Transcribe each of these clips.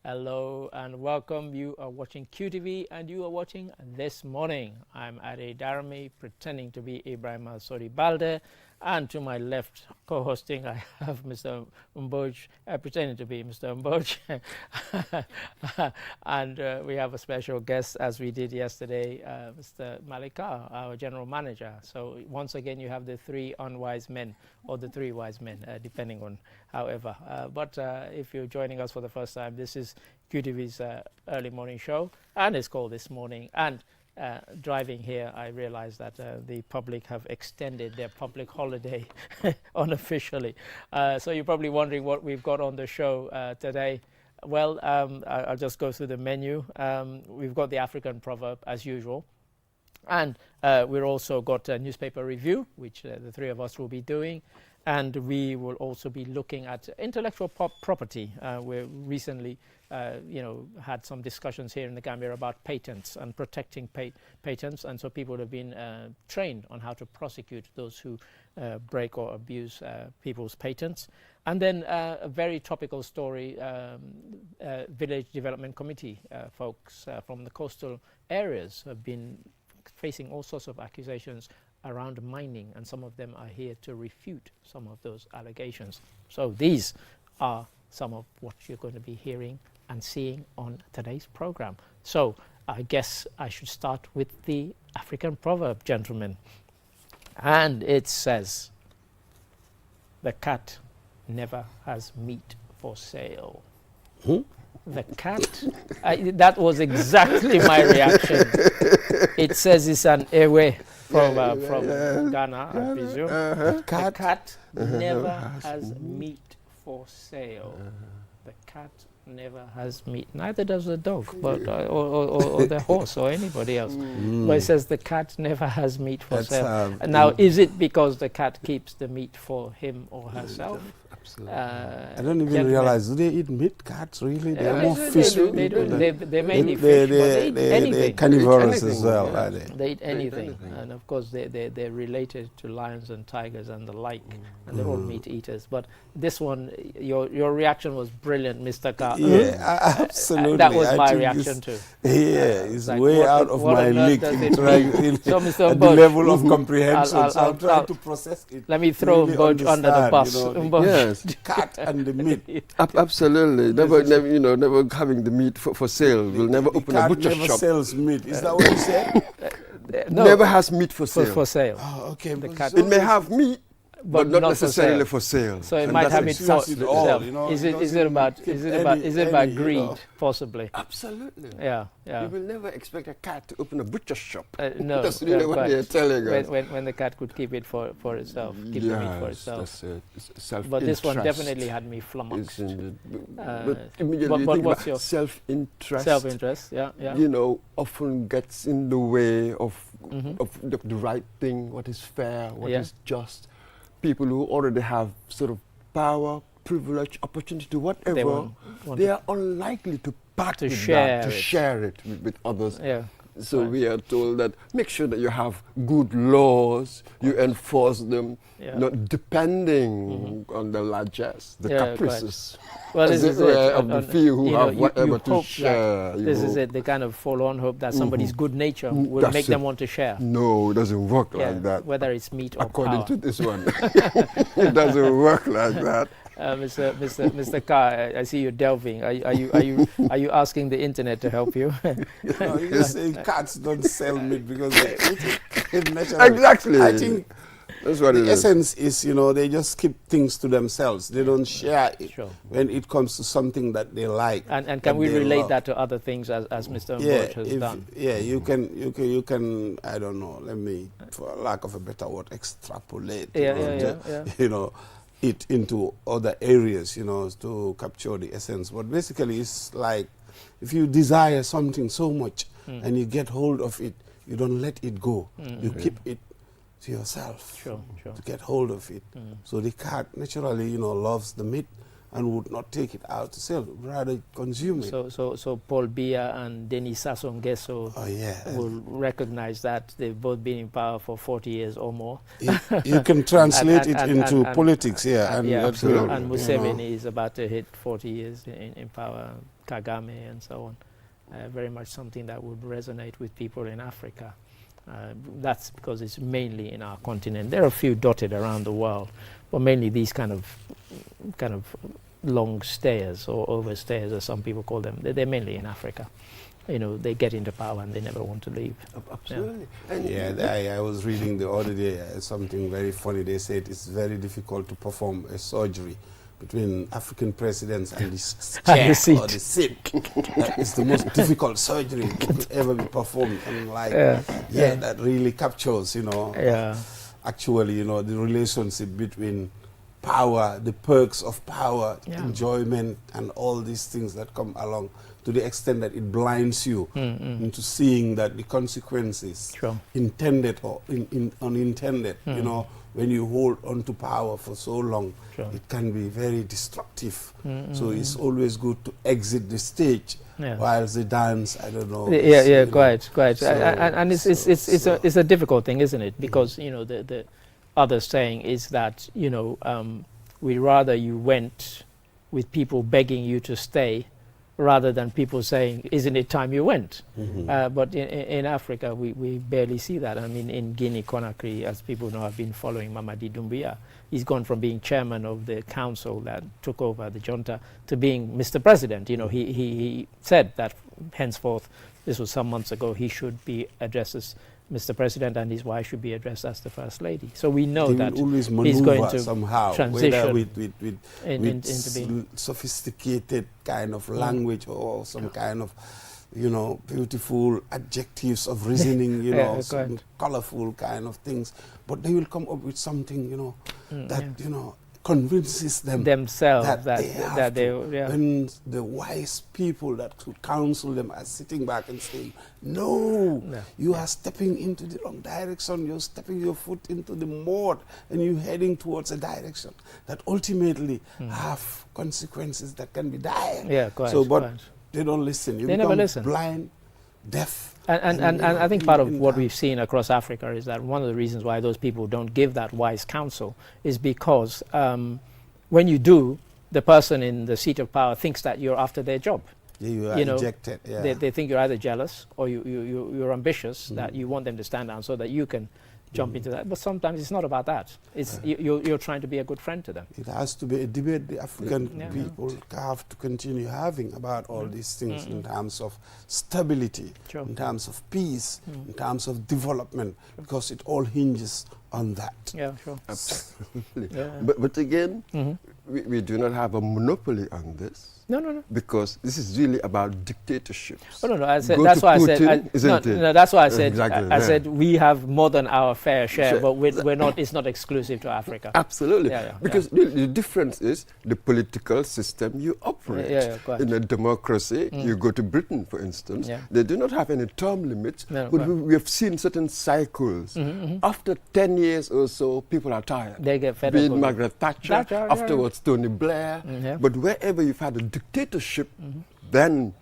Hello and welcome. You are watching QTV and you are watching This Morning. I'm Ade Darami, pretending to be Ibrahim Al-Sori Balde, and to my left, co-hosting, I have Mr. Mboj, pretending to be Mr. Mboj. And we have a special guest, as we did yesterday, Mr. Malika, our general manager. So once again, you have the three unwise men, or the three wise men, depending on however. But if you're joining us for the first time, this is QTV's early morning show, and it's called This Morning. And driving here, I realized that the public have extended their public holiday unofficially. So you're probably wondering what we've got on the show today. Well, I'll just go through the menu. We've got the African proverb, as usual. And we've also got a newspaper review, which the three of us will be doing. And we will also be looking at intellectual property. We recently, had some discussions here in the Gambia about patents and protecting patents. And so people have been trained on how to prosecute those who break or abuse people's patents. And then a very topical story, Village Development Committee folks from the coastal areas have been facing all sorts of accusations around mining, and some of them are here to refute some of those allegations. So these are some of what you're going to be hearing and seeing on today's program. So I guess I should start with the African proverb, gentlemen. And it says, the cat never has meat for sale. The cat, that was exactly my reaction. It says it's an ewe from Ghana, I presume. The cat never has meat for sale. The cat never has meat. Neither does the dog, but or the horse or anybody else. But it says the cat never has meat for sale. Now, is it because the cat keeps the meat for him or herself? I don't even realize, do they eat meat, cats, really? They are more fish. They mainly fish, but they eat anything. They're carnivorous as well, are they? They eat anything. And of course, they're related to lions and tigers and the like, and they're all meat eaters. But this one, your reaction was brilliant, Mr. Carr. Yeah, absolutely. That was my reaction too. Yeah, it's like way out of my league in so Mr. at the level of comprehension. So I'm trying to process it. Let me throw Mboj under the bus. Yes. Cat and the meat. Absolutely. Never having the meat for sale. We'll never open a butcher shop. Never sells meat. Is that what you said? No. Never has meat for sale. For sale. Oh, okay. The cat. It may have meat, but not necessarily for sale. So it might have it for sale. Is it about greed, possibly? Absolutely. Yeah. You will never expect a cat to open a butcher shop. No. That's really what they're telling us. When the cat could keep it for itself, keep the meat for itself. Self-interest. But this one definitely had me flummoxed. But immediately you think what's about your self-interest. Self-interest, yeah. Often gets in the way of the right thing, what is fair, what is just. People who already have sort of power, privilege, opportunity, whatever, they are unlikely to part with that, to share it with others. Yeah. So we are told that make sure that you have good laws, you enforce them, not depending on the largesse, the caprices. Well, this is it. Of the few who have whatever to share. This is it. They kind of forlorn hope that somebody's good nature will make them want to share. No, it doesn't work like that. Whether it's meat or according power. to this one, it doesn't work like that. Mr. Carr, I see you delving. Are you asking the internet to help you? No, you just say cats don't sell meat because they eat it naturally. Exactly. I think that's what the essence is, they just keep things to themselves. They don't share it when it comes to something that they like. And can we relate that to other things as Mr. Mboj has done? Yeah, you can. I don't know. Let me, for lack of a better word, extrapolate. It into other areas, to capture the essence. But basically, it's like if you desire something so much and you get hold of it, you don't let it go. You keep it to yourself to get hold of it. So the cat naturally, loves the meat and would not take it out to sell, rather consume it. So Paul Biya and Denis Sassou Nguesso will recognize that they've both been in power for 40 years or more. You can translate it into politics, absolutely. And Museveni is about to hit 40 years in power, Kagame and so on. Very much something that would resonate with people in Africa. That's because it's mainly in our continent. There are a few dotted around the world, but mainly these kind of long stayers or overstayers, as some people call them. They're mainly in Africa. You know, they get into power and they never want to leave. Absolutely. I was reading the other day something very funny. They said it's very difficult to perform a surgery between African presidents and the chair or the seat. That is the most difficult surgery that could ever be performed. And that really captures, you know, actually, you know, the relationship between power, the perks of power, enjoyment, and all these things that come along, to the extent that it blinds you into seeing that the consequences, intended or unintended, you know, when you hold on to power for so long, it can be very destructive. So it's always good to exit the stage while the dance, I don't know. Quite. So, and it's a difficult thing, isn't it? Because, you know, the other saying is that, you know, we'd rather you went with people begging you to stay rather than people saying, isn't it time you went? But in Africa, we barely see that. I mean, in Guinea-Conakry, as people know, I've been following Mamadi Doumbouya. He's gone from being chairman of the council that took over the junta to being Mr. President. You know, he said that henceforth, this was some months ago, he should be addressed as Mr. President, and his wife should be addressed as the First Lady. So we know that he's going to somehow, transition with into being sophisticated kind of language or some kind of, you know, beautiful adjectives of reasoning, you know, some colorful kind of things. But they will come up with something, you know, that, you know, convinces themselves that they when the wise people that could counsel them are sitting back and saying, no, you are stepping into the wrong direction, you're stepping your foot into the mud, and you're heading towards a direction that ultimately have consequences that can be dire. But they don't listen. They never listen. Blind, deaf. And I think part of what we've seen across Africa is that one of the reasons why those people don't give that wise counsel is because when you do, the person in the seat of power thinks that you're after their job. You are ejected. They think you're either jealous or you're ambitious, that you want them to stand down so that you can jump into that. But sometimes it's not about that. It's you're trying to be a good friend to them. It has to be a debate the African people have to continue having about all these things in terms of stability, in terms of peace, in terms of development, because it all hinges on that. Absolutely. But again, we do not have a monopoly on this. No. Because this is really about dictatorships. Oh, no. I said, that's why Putin, I said. No, that's why I said. Exactly, I said we have more than our fair share, but we're not. It's not exclusive to Africa. Absolutely. Because the difference is the political system you operate. In a democracy, you go to Britain, for instance. They do not have any term limits, but we have seen certain cycles. After 10 years or so, people are tired. They get fed up. Be it Margaret Thatcher, afterwards Tony Blair. But wherever you've had a dictatorship, then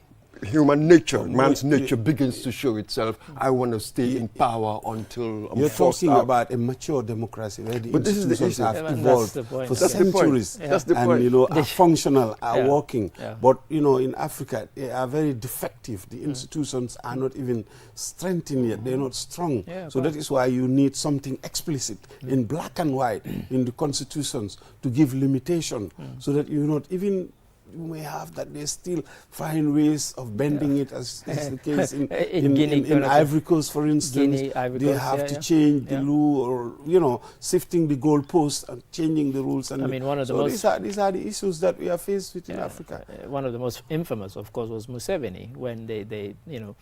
human nature, man's nature begins to show itself. I want to stay in power until I'm You're forced talking out. about a mature democracy where the But this is the institutions issue. have evolved for centuries That's the and point. you know are functional, are working. Yeah. But you know in Africa they are very defective. The institutions are not even strengthened yet. They're not strong. So that is why you need something explicit in black and white in the constitutions to give limitation so that you're not even. You may have that they still find ways of bending it, as is the case in Ivory Coast, for instance. They have to change the law, or you know, shifting the goalposts and changing the rules. And I mean, one of the these are the issues that we are faced with in Africa. One of the most infamous, of course, was Museveni when they you know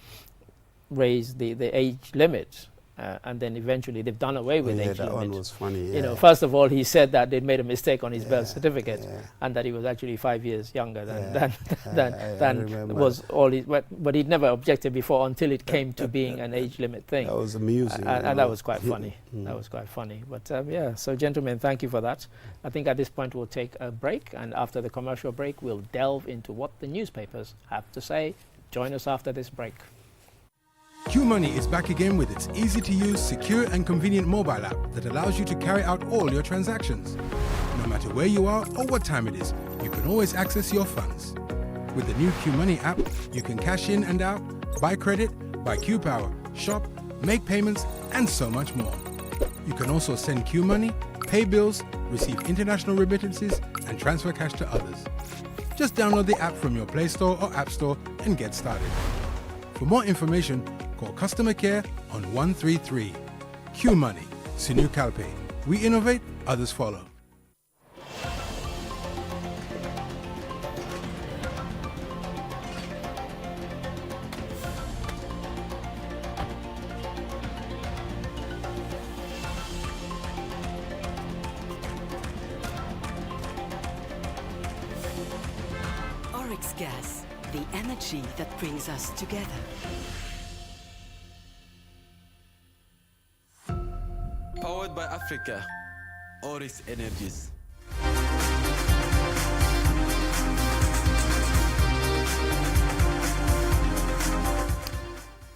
raised the age limit and then eventually they've done away with age that limit. one was funny. Yeah. You know, first of all, he said that they'd made a mistake on his birth certificate, and that he was actually 5 years younger than was all his. But he'd never objected before until it came to being an age limit thing. That was amusing, and that was quite funny. That was quite funny. But yeah, so gentlemen, thank you for that. I think at this point we'll take a break, and after the commercial break, we'll delve into what the newspapers have to say. Join us after this break. QMoney is back again with its easy-to-use, secure and convenient mobile app that allows you to carry out all your transactions. No matter where you are or what time it is, you can always access your funds. With the new QMoney app, you can cash in and out, buy credit, buy QPower, shop, make payments, and so much more. You can also send QMoney, pay bills, receive international remittances, and transfer cash to others. Just download the app from your Play Store or App Store and get started. For more information, call customer care on 133. QMoney, Sinu Calpe. We innovate, others follow. Oryx Gas, the energy that brings us together. Powered by Africa, Oryx Energies.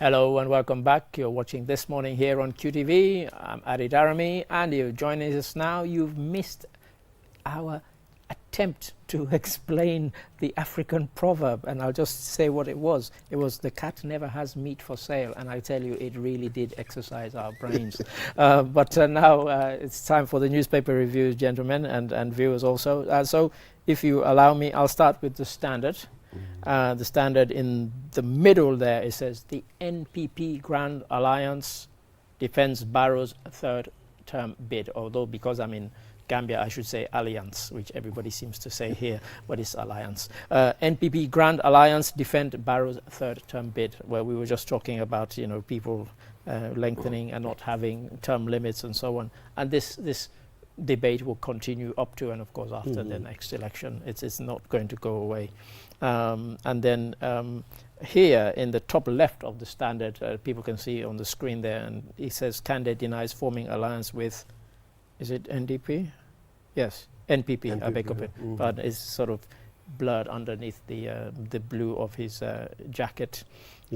Hello and welcome back. You're watching This Morning here on QTV. I'm Adi Darami, and you're joining us now. You've missed our attempt to explain the African proverb, and I'll just say what it was. It was "the cat never has meat for sale," and I tell you, it really did exercise our brains. But now it's time for the newspaper reviews, gentlemen, and viewers also. So if you allow me, I'll start with the Standard. The Standard, in the middle there, it says the NPP Grand Alliance defends Barrow's third term bid, although because I'm in Gambia, I should say alliance, which everybody seems to say here, but it's alliance. NPP Grand Alliance defend Barrow's third term bid, where we were just talking about, you know, people lengthening and not having term limits and so on. And this debate will continue up to and of course after the next election. It's not going to go away. And then here in the top left of the Standard, people can see on the screen there, and it says Kande denies forming alliance with, is it NDP? Yes, NPP, I beg your pardon. But it's sort of blurred underneath the blue of his jacket.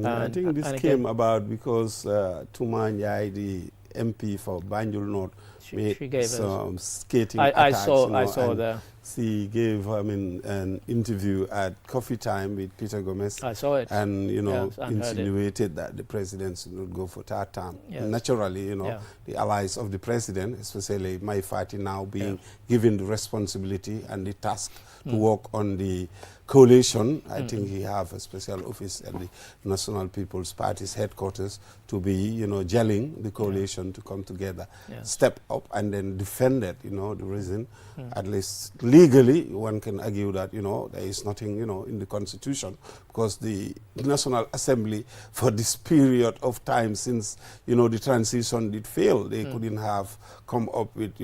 I think this came about because Tumanyai, the MP for Banjul North, made some skating attacks. I saw the. She gave an interview at Coffee Time with Peter Gomez. I saw it. And, insinuated that the president would go for third term. Yes. Naturally, the allies of the president, especially Mai Fati, now being given the responsibility and the task to work on the coalition. I think he have a special office at the National People's Party's headquarters to be, gelling the coalition to come together, step up and then defend it, the reason. At least legally, one can argue that, there is nothing, in the Constitution, because the National Assembly for this period of time since, the transition did fail. They couldn't have come up with,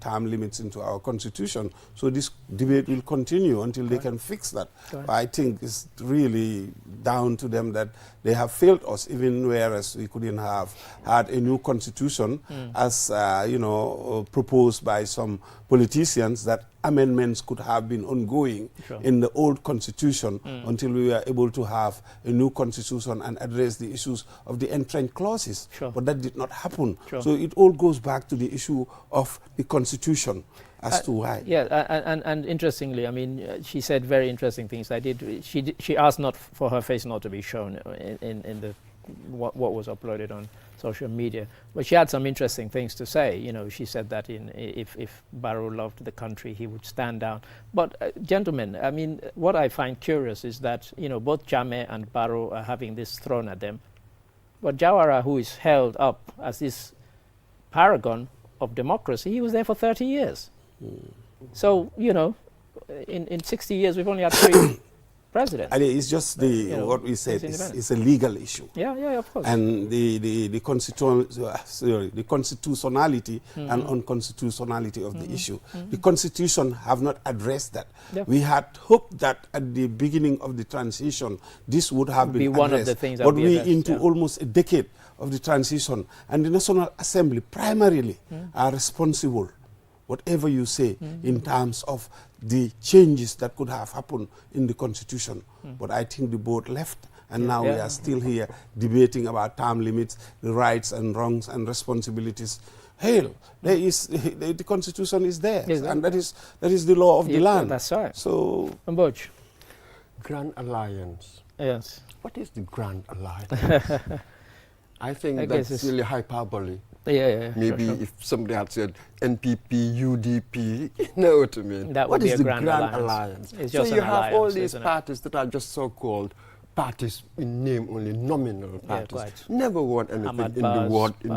term limits into our Constitution. So this debate will continue until they can fix that. I think it's really down to them that they have failed us, even whereas we couldn't have had a new Constitution as, proposed by some politicians, that amendments could have been ongoing in the old Constitution until we were able to have a new Constitution and address the issues of the entrenched clauses. But that did not happen. So it all goes back to the issue of the Constitution as to why. Yeah, and interestingly, I mean, she said very interesting things. She asked not for her face not to be shown in the what was uploaded on social media, but she had some interesting things to say. She said that if Barrow loved the country, he would stand down. But gentlemen, I mean, what I find curious is that both Jammeh and Barrow are having this thrown at them, but Jawara, who is held up as this paragon of democracy, he was there for 30 years. So in 60 years we've only had president. And it's just what we said. It's a legal issue. Yeah, of course. And the constitutionality and unconstitutionality of the issue. The Constitution have not addressed that. Yep. We had hoped that at the beginning of the transition, this would have been addressed. One of the things. But we into almost a decade of the transition, and the National Assembly primarily are responsible, whatever you say, in terms of the changes that could have happened in the Constitution. But I think the boat left, and now we are still here debating about term limits, the rights and wrongs and responsibilities. Hell, there is the Constitution is there, and that is the law of the land. That's right. So, Mboch. Grand Alliance. Yes. What is the Grand Alliance? I think that's really hyperbole. Yeah. Maybe if somebody had said NPP, UDP, you know what I mean? That would be a Grand Alliance. It's just so you have all these parties that are just so-called parties in name only, nominal parties. Never won anything in the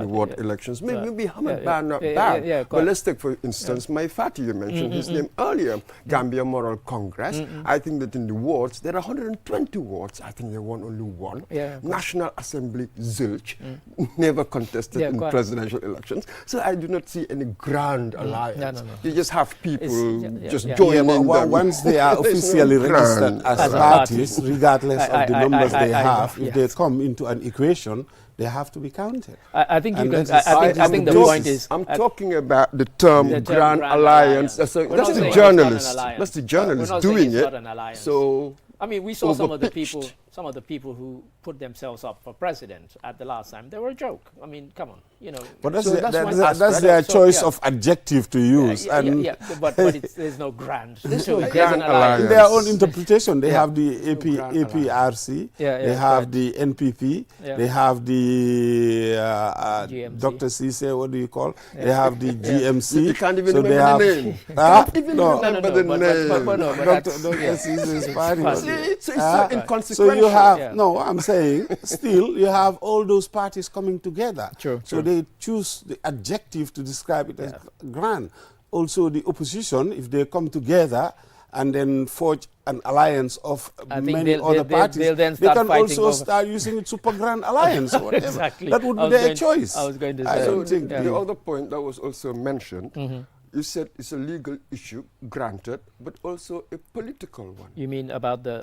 ward elections. Maybe Hamad Bar not bad. But let's take, for instance, my party, you mentioned his name earlier, Gambia Moral Congress. I think that in the wards, there are 120 wards. I think they won only one. National Assembly, zilch, never contested in presidential elections. So I do not see any grand alliance. No. You just have people just joining them. Once they are officially registered as parties, regardless of the numbers they have, if they come into an equation, they have to be counted. I think the point is... I'm talking about the term Grand Alliance. That's the journalist. That's the journalist doing it. So... I mean, we saw some of the people who put themselves up for president at the last time. They were a joke. I mean, come on, you know. But that's their choice of adjective to use. But there's no grand. There's no grand alliance. In their own interpretation, they have the APRC, they have the NPP, they have the Dr. Cisse, what do you call? They have the GMC. You can't even remember the name. Can't even remember the name. Dr. Cisse's party. So it's so inconsequential. So you have, I'm saying, still you have all those parties coming together. So they choose the adjective to describe it as grand. Also the opposition, if they come together and then forge an alliance of many other parties, they can also start using it super grand alliance or whatever. Exactly. That would be their choice. I was going to say. The other point that was also mentioned, you said it's a legal issue, granted, but also a political one. You mean about the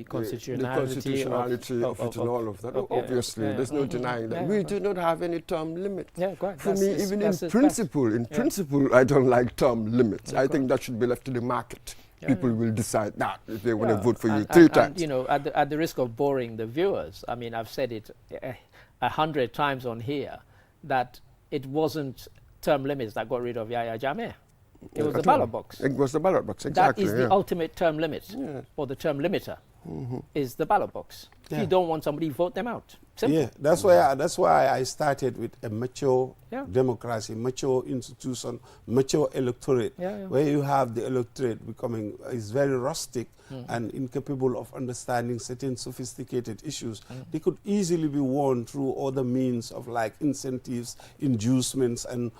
constitutionality? The constitutionality of it and all of that. Obviously, there's no denying that. We do not have any term limit. For me, even in principle, I don't like term limits. I think that should be left to the market. People will decide that if they want to vote for you three times. And, you know, at the risk of boring the viewers, I mean, I've said it 100 times on here that it wasn't term limits that got rid of Yahya Jammeh. It was the ballot box. It was the ballot box, exactly. That is the ultimate term limit, or the term limiter, is the ballot box. If you don't want somebody, vote them out. Simple. Yeah, that's why I started with a mature democracy, mature institution, mature electorate, where you have the electorate becoming is very rustic and incapable of understanding certain sophisticated issues. They could easily be won through other means of like incentives, inducements, and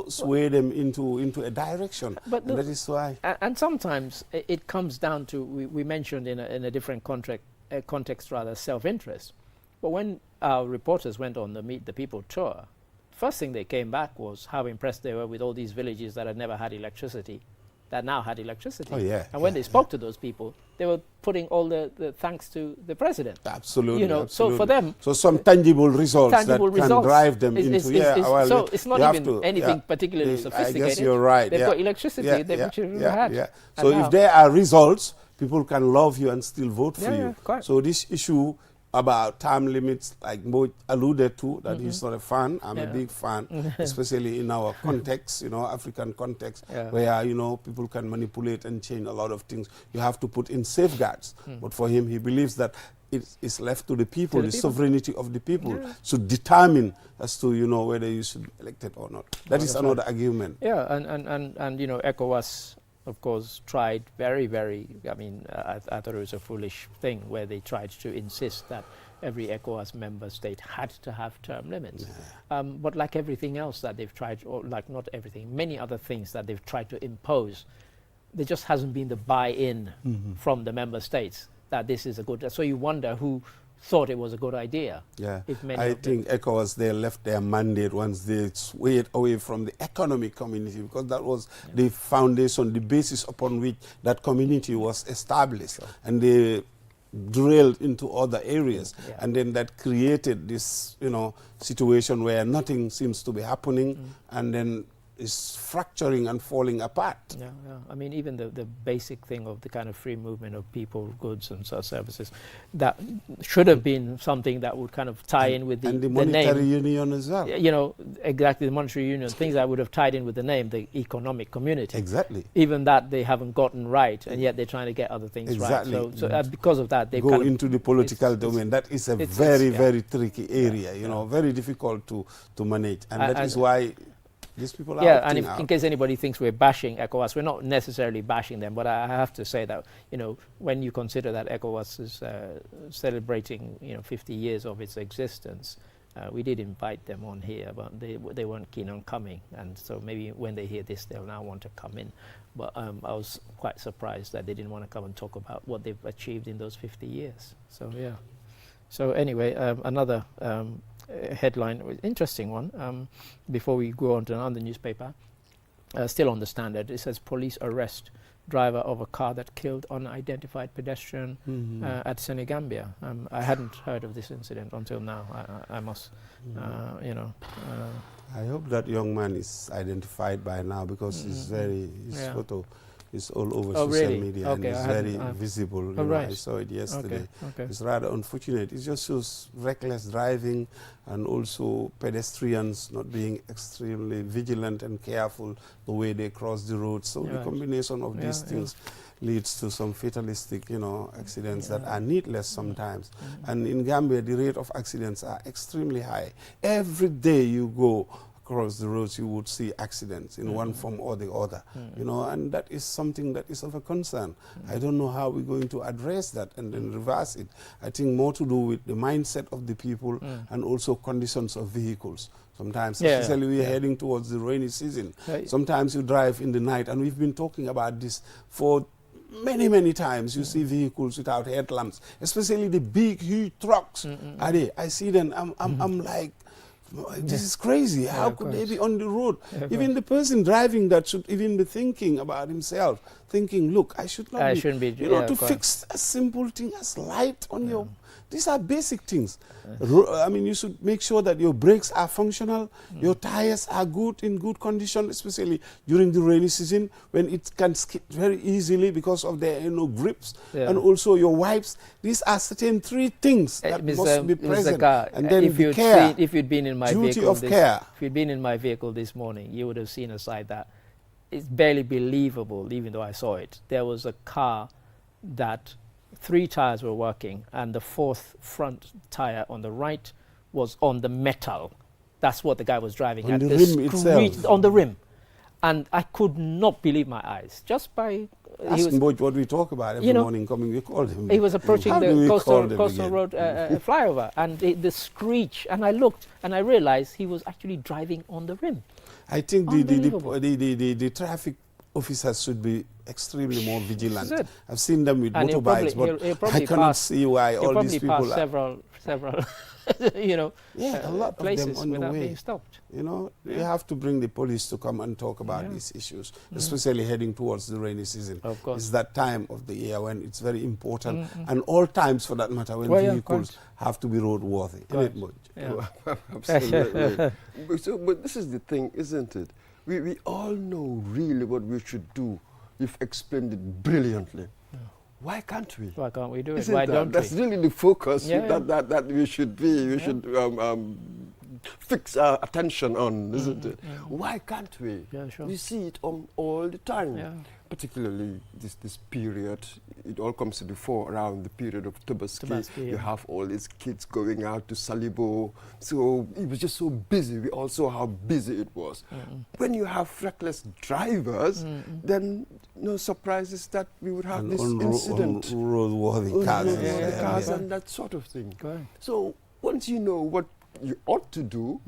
sway them into a direction. But that is why. And sometimes it comes down to we mentioned in a different context rather self-interest. But when our reporters went on the Meet the People tour, first thing they came back was how impressed they were with all these villages that had never had electricity, that now had electricity. Oh, yeah. And when they spoke to those people, they were putting all the thanks to the president. Absolutely. Absolutely. So for them... So some tangible results that can drive them into... So it's not even anything particularly sophisticated. I guess you're right. They've got electricity which you've never had. So if there are results, people can love you and still vote for you. So this issue about term limits, like Mo alluded to, that he's not a fan. I'm a big fan, especially in our context, African context, where, people can manipulate and change a lot of things. You have to put in safeguards. But for him, he believes that it is left to the people, the sovereignty of the people, to determine as to, whether you should be elected or not. That is another argument. Yeah, and ECOWAS, of course, tried very, very, I thought it was a foolish thing where they tried to insist that every ECOWAS member state had to have term limits. But like everything else that they've tried, or like not everything, many other things that they've tried to impose, there just hasn't been the buy-in from the member states. that this is a good. So you wonder who thought it was a good idea. Yeah, if many I think ECOWAS, they left their mandate once they swayed away from the economic community, because that was the foundation, the basis upon which that community was established. And they drilled into other areas, and then that created this, situation where nothing seems to be happening, and then is fracturing and falling apart. Yeah. I mean, even the basic thing of the kind of free movement of people, goods, and services, that should have been something that would kind of tie in with the monetary name. union as well. Exactly, the monetary union, things that would have tied in with the name, the economic community. Exactly. Even that they haven't gotten right, and yet they're trying to get other things right. So because of that, they go into the political domain. That is a very tricky area. Very difficult to manage, and that is why these people are and in case anybody thinks we're bashing ECOWAS, we're not necessarily bashing them, but I have to say that, when you consider that ECOWAS is celebrating, 50 years of its existence, we did invite them on here, but they weren't keen on coming, and so maybe when they hear this, they'll now want to come in. But I was quite surprised that they didn't want to come and talk about what they've achieved in those 50 years. So, yeah. So anyway, another headline, interesting one, before we go on to another newspaper, still on the Standard. It says police arrest driver of a car that killed unidentified pedestrian at Senegambia. I hadn't heard of this incident until now. I must, I hope that young man is identified by now, because his photo is all over social media, and it's very visible. I saw it yesterday. It's rather unfortunate. It just shows reckless driving, and also pedestrians not being extremely vigilant and careful the way they cross the road. So the combination of these things leads to some fatalistic, accidents that are needless sometimes. And in Gambia, the rate of accidents are extremely high. Every day you go across the roads, you would see accidents in one form or the other, and that is something that is of a concern. I don't know how we're going to address that and then reverse it. I think more to do with the mindset of the people and also conditions of vehicles. Sometimes, especially we are heading towards the rainy season. Sometimes you drive in the night, and we've been talking about this for many times. You see vehicles without headlamps, especially the big, huge trucks. I see them, I'm like, this is crazy. How could they be on the road? Even the person driving that should even be thinking about himself, thinking, look, I should not be, to fix a simple thing as light on your... These are basic things. I mean, you should make sure that your brakes are functional, your tires are in good condition, especially during the rainy season, when it can skid very easily because of their grips, and also your wipes. These are certain 3 things that must be present. And then if you'd been in my vehicle, if you'd been in my vehicle this morning, you would have seen a sight that it's barely believable, even though I saw it. There was a car that 3 tires were working, and the 4th front tire on the right was on the metal. That's what the guy was driving on at. The rim itself. On the rim. And I could not believe my eyes. Just by... what we talk about every morning coming, we called him. He was approaching the coastal road flyover, and the screech, and I looked, and I realized he was actually driving on the rim. I think the traffic officers should be extremely more vigilant. I've seen them with motorbikes, but I cannot see why all these people are... several a lot places of them on without the way. being stopped. You have to bring the police to come and talk about these issues, especially heading towards the rainy season. Of course. It's that time of the year when it's very important, and all times for that matter, when vehicles have to be roadworthy. Absolutely. But this is the thing, isn't it? We all know really what we should do. You've explained it brilliantly. Why can't we? Why can't we do it? Isn't Why don't we? That's really the focus that we should be. We should fix our attention on, isn't it? Why can't we? Yeah, sure. We see it all the time. Particularly this period, it all comes to the fore around the period of Tobaski. You have all these kids going out to Salibo. So it was just so busy. We all saw how busy it was. When you have reckless drivers, then no surprises that we would have and this incident. Roadworthy cars. And that sort of thing. So once you know what you ought to do,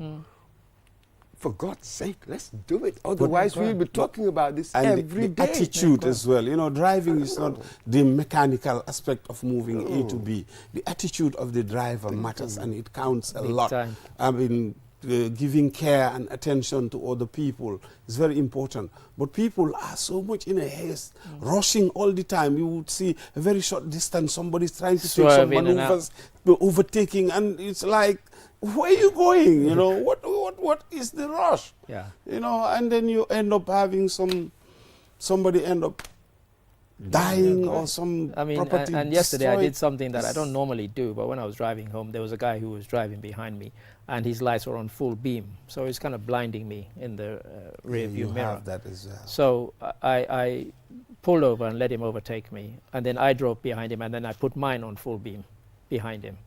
for God's sake, let's do it. Otherwise, we'll be talking about this every day. Attitude as well. You know, driving is not the mechanical aspect of moving A to B. The attitude of the driver matters, and it counts a lot. Time. I mean, giving care and attention to other people is very important. But people are so much in a haste, rushing all the time. You would see a very short distance, somebody's trying to take some maneuvers, overtaking, and it's like, where are you going? You know, what is the rush? Yeah. You know, and then you end up having somebody end up dying or some property and yesterday destroyed. I did something that I don't normally do, but when I was driving home, there was a guy who was driving behind me, and his lights were on full beam, so it's kind of blinding me in the rear view mirror. Have that as well. So I pulled over and let him overtake me, and then I drove behind him, and then I put mine on full beam behind him.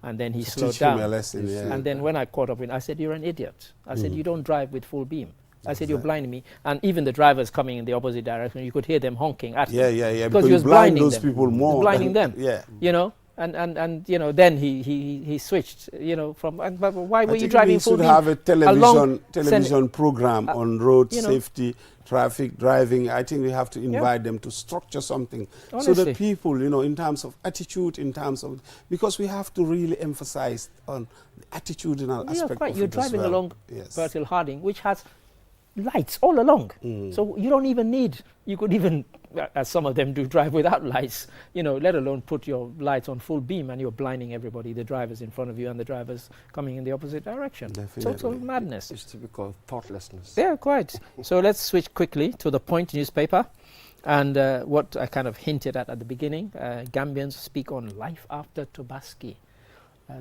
And then he slowed down. And then when I caught up with him, I said, "You're an idiot." I said, "You don't drive with full beam." I said, "You're blinding me." And even the drivers coming in the opposite direction, you could hear them honking at me. Because he was blinding those them. People more. Blinding them. Yeah. You know, and you know, then he switched, you know, from, but why were you driving full beam? We should have a television program on road safety, traffic, driving. I think we have to invite them to structure something. Honestly. So that people, you know, in terms of attitude, in terms of, because we have to really emphasize on the attitudinal aspect of You're it driving as well. along Bertil Harding, which has lights all along. So you don't even need, you could even, as some of them do, drive without lights, you know, let alone put your lights on full beam, and you're blinding everybody, the drivers in front of you and the drivers coming in the opposite direction. Definitely. Total madness. It's typical thoughtlessness. Yeah, quite. So let's switch quickly to the Point newspaper. And what I kind of hinted at the beginning, Gambians speak on life after Tobaski.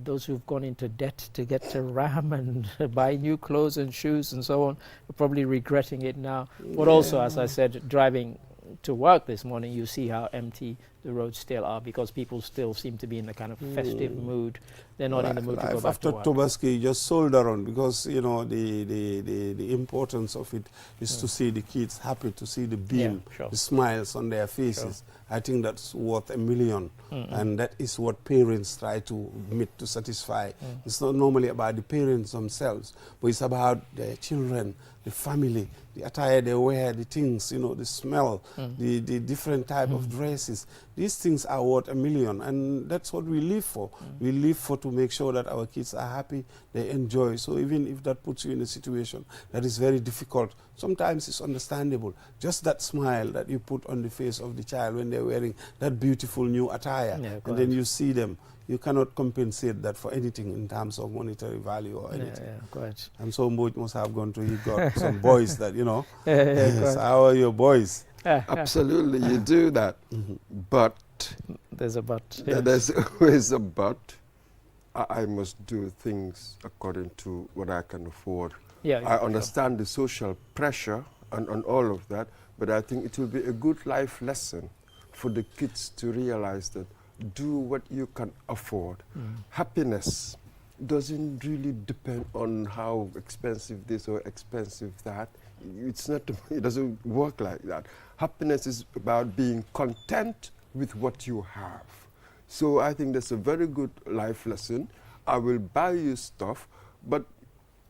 Those who've gone into debt to get to Ram and buy new clothes and shoes and so on are probably regretting it now. But also, as I said, driving to work this morning, you see how empty the roads still are, because people still seem to be in a kind of festive mood. They're not in the mood to go back to work. After Tobaski, just sold around, because, you know, the importance of it is to see the kids happy, to see the beam, the smiles on their faces. I think that's worth $1 million. And that is what parents try to meet, to satisfy. It's not normally about the parents themselves, but it's about their children, the family, the attire they wear, the things, you know, the smell, the different type of dresses. These things are worth $1 million, and that's what we live for. We live for to make sure that our kids are happy, they enjoy. So even if that puts you in a situation that is very difficult, sometimes it's understandable. Just that smile that you put on the face of the child when they're wearing that beautiful new attire, and then you see them, you cannot compensate that for anything in terms of monetary value or anything. Quite. And so much must have gone to, he got some boys that, you know, how are your boys? Absolutely, you do that. But there's a but. There's always a but. I must do things according to what I can afford. I understand the social pressure and all of that, but I think it will be a good life lesson for the kids to realize that do what you can afford. Happiness doesn't really depend on how expensive this or expensive that. It's not, it doesn't work like that. Happiness is about being content with what you have. So I think that's a very good life lesson. I will buy you stuff, but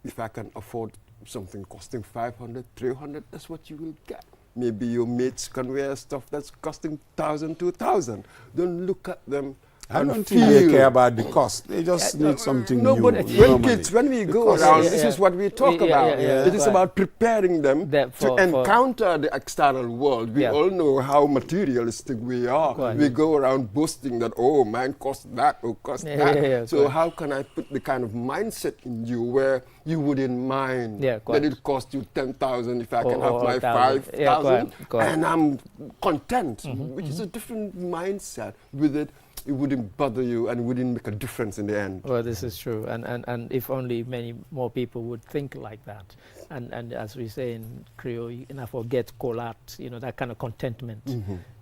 if I can afford something costing 500, 300, that's what you will get. Maybe your mates can wear stuff that's costing 1,000, 2,000. Don't look at them. I don't think they care about the cost. They just need something new. But when we go around, this is what we talk about. It is about preparing them to encounter the external world. We all know how materialistic we are. We go around boasting that, oh, mine costs that or costs that. So how can I put the kind of mindset in you where you wouldn't mind that it costs you 10,000 if I can have my 5,000 and I'm content, which is a different mindset with it. It wouldn't bother you and wouldn't make a difference in the end. Well, this is true, and if only many more people would think like that, and as we say in Creole, you cannot forget kolat, you know, that kind of contentment.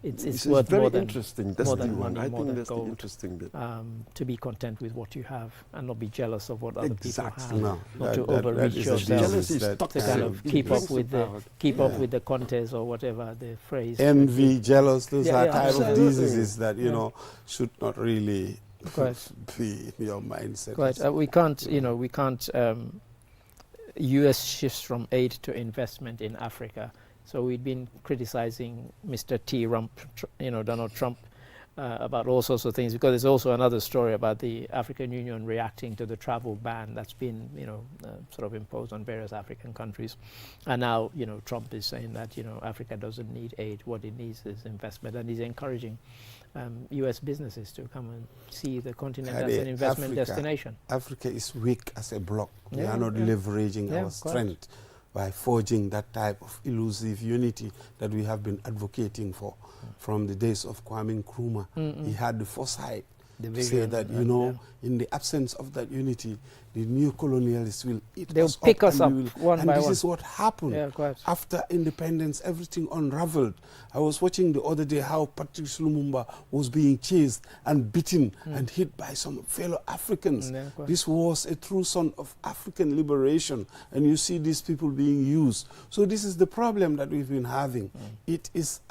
It's worth very more than interesting. That's more the than one. money, I more think than that's gold. the interesting bit. To be content with what you have and not be jealous of what other people have. No, not to overreach yourself. Jealousy is To kind of keep up with the contest or whatever the phrase. Envy, jealous, those are type absolutely. of diseases that, you know, should not really be in your mindset. We can't, you know, U.S. shifts from aid to investment in Africa. So we've been criticizing Mr. Donald Trump, about all sorts of things, because there's also another story about the African Union reacting to the travel ban that's been, sort of imposed on various African countries. And now, Trump is saying that, Africa doesn't need aid. What it needs is investment. And he's encouraging U.S. businesses to come and see the continent as an investment destination. Africa is weak as a bloc. We are not leveraging our strength by forging that type of elusive unity that we have been advocating for from the days of Kwame Nkrumah. He had the foresight to say that, in the absence of that unity, the new colonialists will eat They'll us pick up us up one and by this one. is what happened. After independence, everything unraveled. I was watching the other day how Patrice Lumumba was being chased and beaten and hit by some fellow Africans. This was a true son of African liberation, and you see these people being used. So this is the problem that we've been having. It is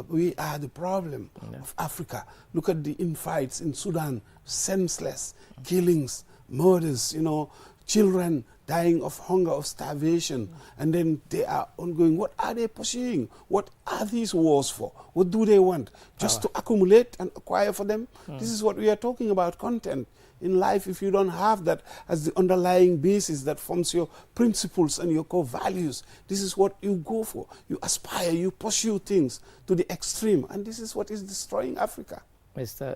we are the problem of Africa. Look at the infights in Sudan, senseless killings, murders, children dying of hunger, of starvation, and then they are ongoing. What are they pursuing? What are these wars for? What do they want? Just to accumulate and acquire for them? This is what we are talking about, content. In life, if you don't have that as the underlying basis that forms your principles and your core values, this is what you go for. You aspire, you pursue things to the extreme, and this is what is destroying Africa.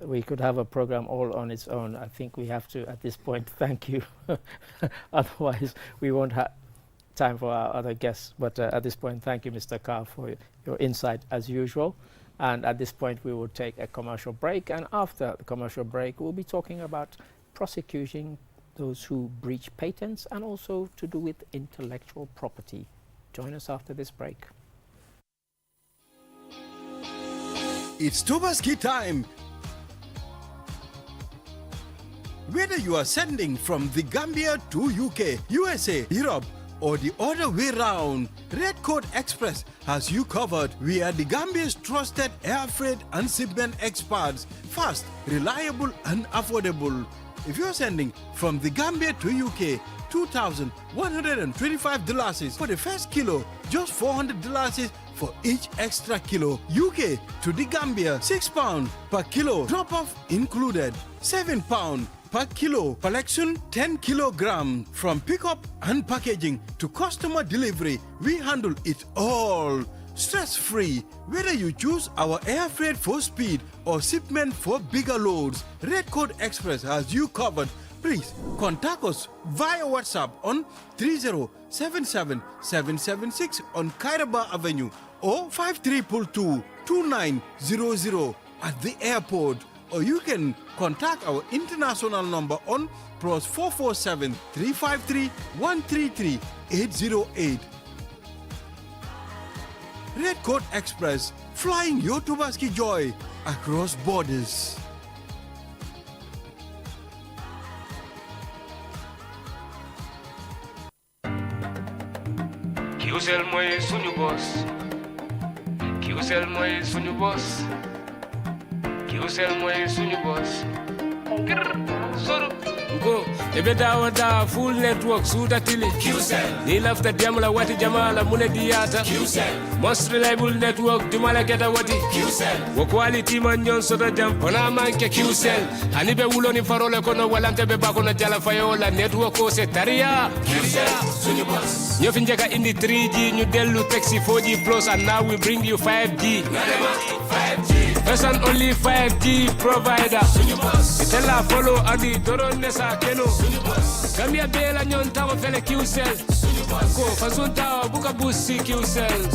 We could have a program all on its own. I think we have to, at this point, thank you. Otherwise, we won't have time for our other guests. But at this point, thank you, Mr. Carr, for your insight as usual. And at this point, we will take a commercial break. And after the commercial break, we'll be talking about prosecuting those who breach patents and also to do with intellectual property. Join us after this break. It's Tobaski time. Whether you are sending from the Gambia to UK, USA, Europe, or the other way round, Red Coat Express has you covered. We are the Gambia's trusted air freight and shipment experts. Fast, reliable, and affordable. If you're sending from the Gambia to UK, $2,125 for the first kilo, just $400 for each extra kilo. UK to the Gambia, £6 per kilo, drop-off included, £7 per kilo, collection 10 kilograms. From pickup and packaging to customer delivery, we handle it all. Stress-free, whether you choose our air freight for speed or shipment for bigger loads, Red Coat Express has you covered. Please contact us via WhatsApp on 3077776 on Kairaba Avenue or 5322-2900 at the airport. Or you can contact our international number on +447 353 133 808. Red Coat Express, flying your Tobaski joy across borders. Kiusel moy suñu boss. Kiusel moy suñu boss. Kiusel moy suñu boss. Soro. Go, ebe dawa full network suda tili. Kiusel. Ni lafta diamla wati jamala mune diata. Kiusel. Most reliable network dumala geta wati. Kiusel. Wo quality man nyon soda jam. Ona manke Kiusel. Hanibe wulo ni farole kono walante be bako na jala fayola network ko se taria. Kiusel suñu boss. Ñu fi njëkk indi 3G ñu dellu taxi 4G plus and now we bring you 5G. 5G. First and only 5G provider. Itella follow adi doron nesa keno. Gambia bela nyon tawo fele Qcell. Ko fasunta buka busi Qcell.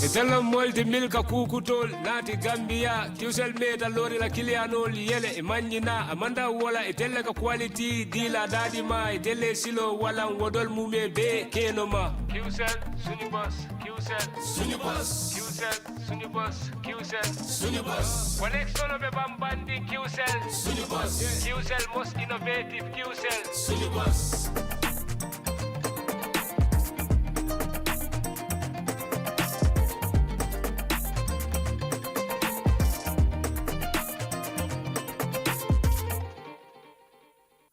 Itella molti milka kukutol nati Gambia. Qcell meta lori la kilianol yele imanyina amanda wala itella ka quality dila dadi ma itelle silo wala wodol mume be keno ma. Qcell sunyu boss. Qcell sunyu boss. Qcell sunyu boss. Qcell sunyu boss. Connection of Bambandi Qcell sunyu boss. Qcell most innovative Qcell sunyu boss.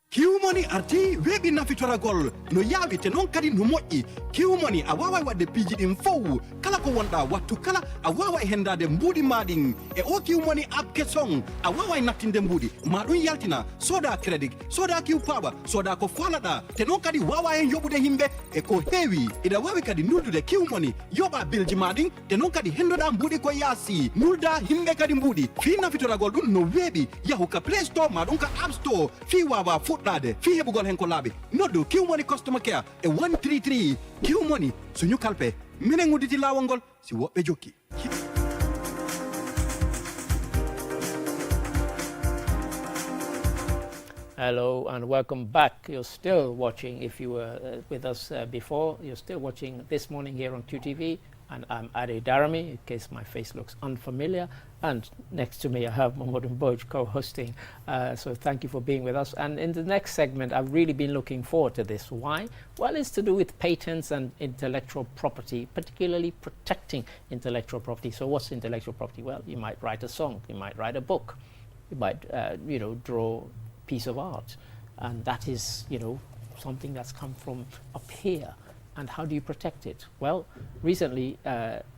Q Kiwmoni arti webi na fitora gol no yawi te non kadi no moƴƴi Kiwmoni a wawa wadde piiji ɗin fow kala ko wonɗa wattu kala a wawa hendade mbuuɗi maɗin e o Kiwmoni app kesong a wawa nattinde mbuuɗi ma ɗum yaltina soda credit soda kiw power soda ko falaɗa te non kadi wawa hen yoɓude himɓe e ko heewi ina wawi kadi nuldude Kiwmoni yoɓa bilji maɗin te non kadi hendoɗa mbuuɗi ko yaasi nulda himɓe kadi mbuuɗi fi nafitoragol ɗum no weeɓi yahu ka play store ma ɗum ka app store fi wawa fuɗɗade fi heɓugol hen ko laaɓi noddu Kiwmoni customer care e 133 Kiwmoni suñu kalpe minen udditi lawol ngol si woɓɓe jokki. Hello and welcome back. You're still watching, if you were with us before, you're still watching This Morning here on QTV, and I'm Ade Darami, in case my face looks unfamiliar, and next to me I have Mamadou Mbodj co-hosting, so thank you for being with us. And in the next segment, I've really been looking forward to this. Why? Well, it's to do with patents and intellectual property, particularly protecting intellectual property. So what's intellectual property? Well, you might write a song, you might write a book, you might draw piece of art, and that is something that's come from up here. And how do you protect it? Well, recently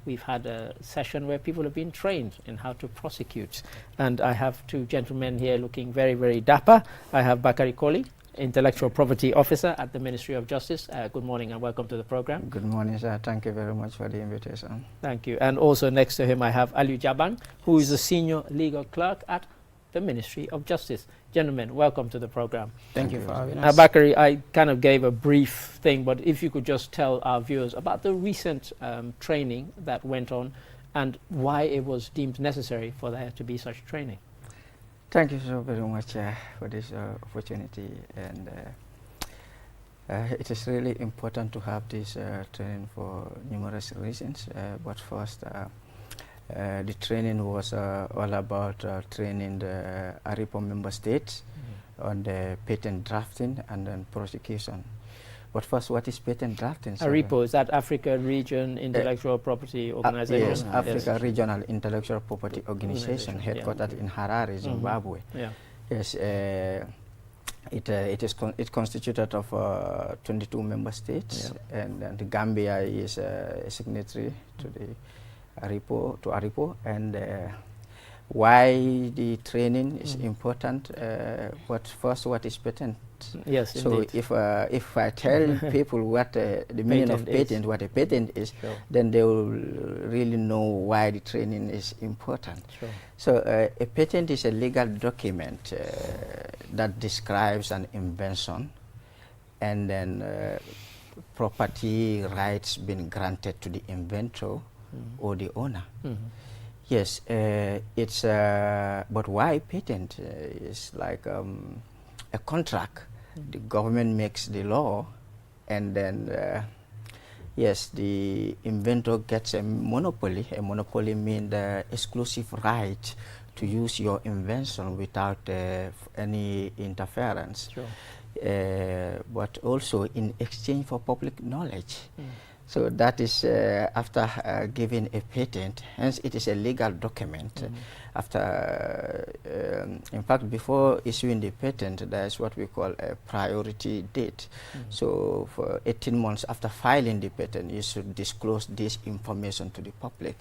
we've had a session where people have been trained in how to prosecute, and I have two gentlemen here looking very, very dapper. I have Bakari Koli, Intellectual Property Officer at the Ministry of Justice. Good morning and welcome to the program. Good morning, sir. Thank you very much for the invitation. Thank you. And also next to him I have Aliu Jabang, who is a Senior Legal Clerk at the Ministry of Justice. Gentlemen, welcome to the program. Thank you for having us. Bakari, I kind of gave a brief thing, but if you could just tell our viewers about the recent training that went on and why it was deemed necessary for there to be such training. Thank you so very much for this opportunity, and it is really important to have this training for numerous reasons, but first the training was all about training the ARIPO member states on the patent drafting and then prosecution. But first, what is patent drafting? ARIPO, is that Africa Region Intellectual Property Organization? Yes, Africa Regional Intellectual Property Organization, headquartered in Harare, Zimbabwe. Yes, it constituted of 22 member states, and the Gambia is a signatory to the ARIPO, and why the training is important. But first, what is patent? Yes, so indeed. if I tell people what the meaning of patent, what a patent is, then they will really know why the training is important. So a patent is a legal document that describes an invention, and then property rights being granted to the inventor or the owner. Yes, it's but why patent is like a contract. The government makes the law, and then yes, the inventor gets a monopoly. A monopoly means the exclusive right to use your invention without any interference. But also in exchange for public knowledge. So that is after giving a patent, hence it is a legal document. After, in fact, before issuing the patent, there is what we call a priority date. So for 18 months after filing the patent, you should disclose this information to the public.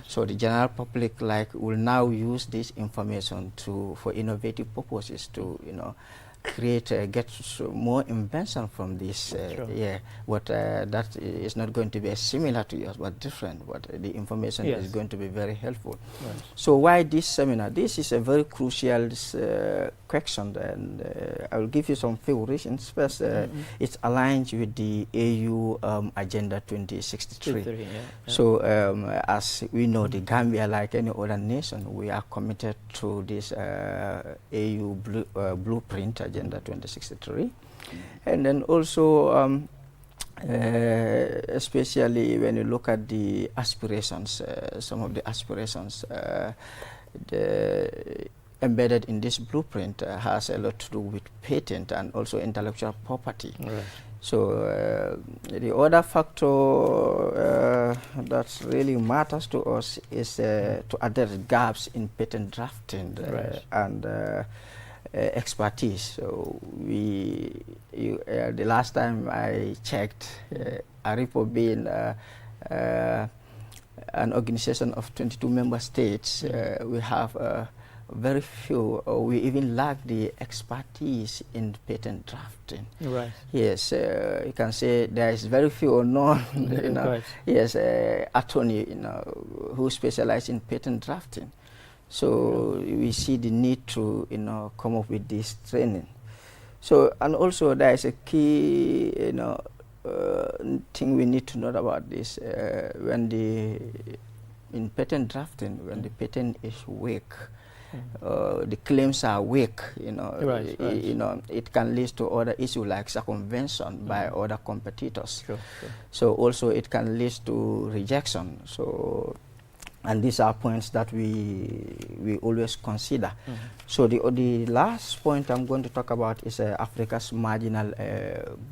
So the general public will now use this information for innovative purposes to get more invention from this. But that is not going to be similar to yours, but different. But the information is going to be very helpful. So why this seminar? This is a very crucial question, and I will give you some few reasons. First, it's aligned with the AU Agenda 2063. So as we know, the Gambia, like any other nation, we are committed to this AU blueprint Agenda 2063, and then also especially when you look at the aspirations, some of the aspirations embedded in this blueprint has a lot to do with patent and also intellectual property. So the other factor that really matters to us is to address gaps in patent drafting and expertise. So the last time I checked, ARIPO being an organization of 22 member states, we have very few, or we even lack the expertise in patent drafting. Right. Yes, you can say there is very few or none, you know, right. yes, attorney, you know, who specialize in patent drafting. So we see the need to, you know, come up with this training. So, and also there is a key, you know, thing we need to know about this. When in patent drafting, when the patent is weak, the claims are weak, you know, you know, it can lead to other issues like circumvention by other competitors. Sure. So also it can lead to rejection. So, and these are points that we always consider. So the last point I'm going to talk about is Africa's marginal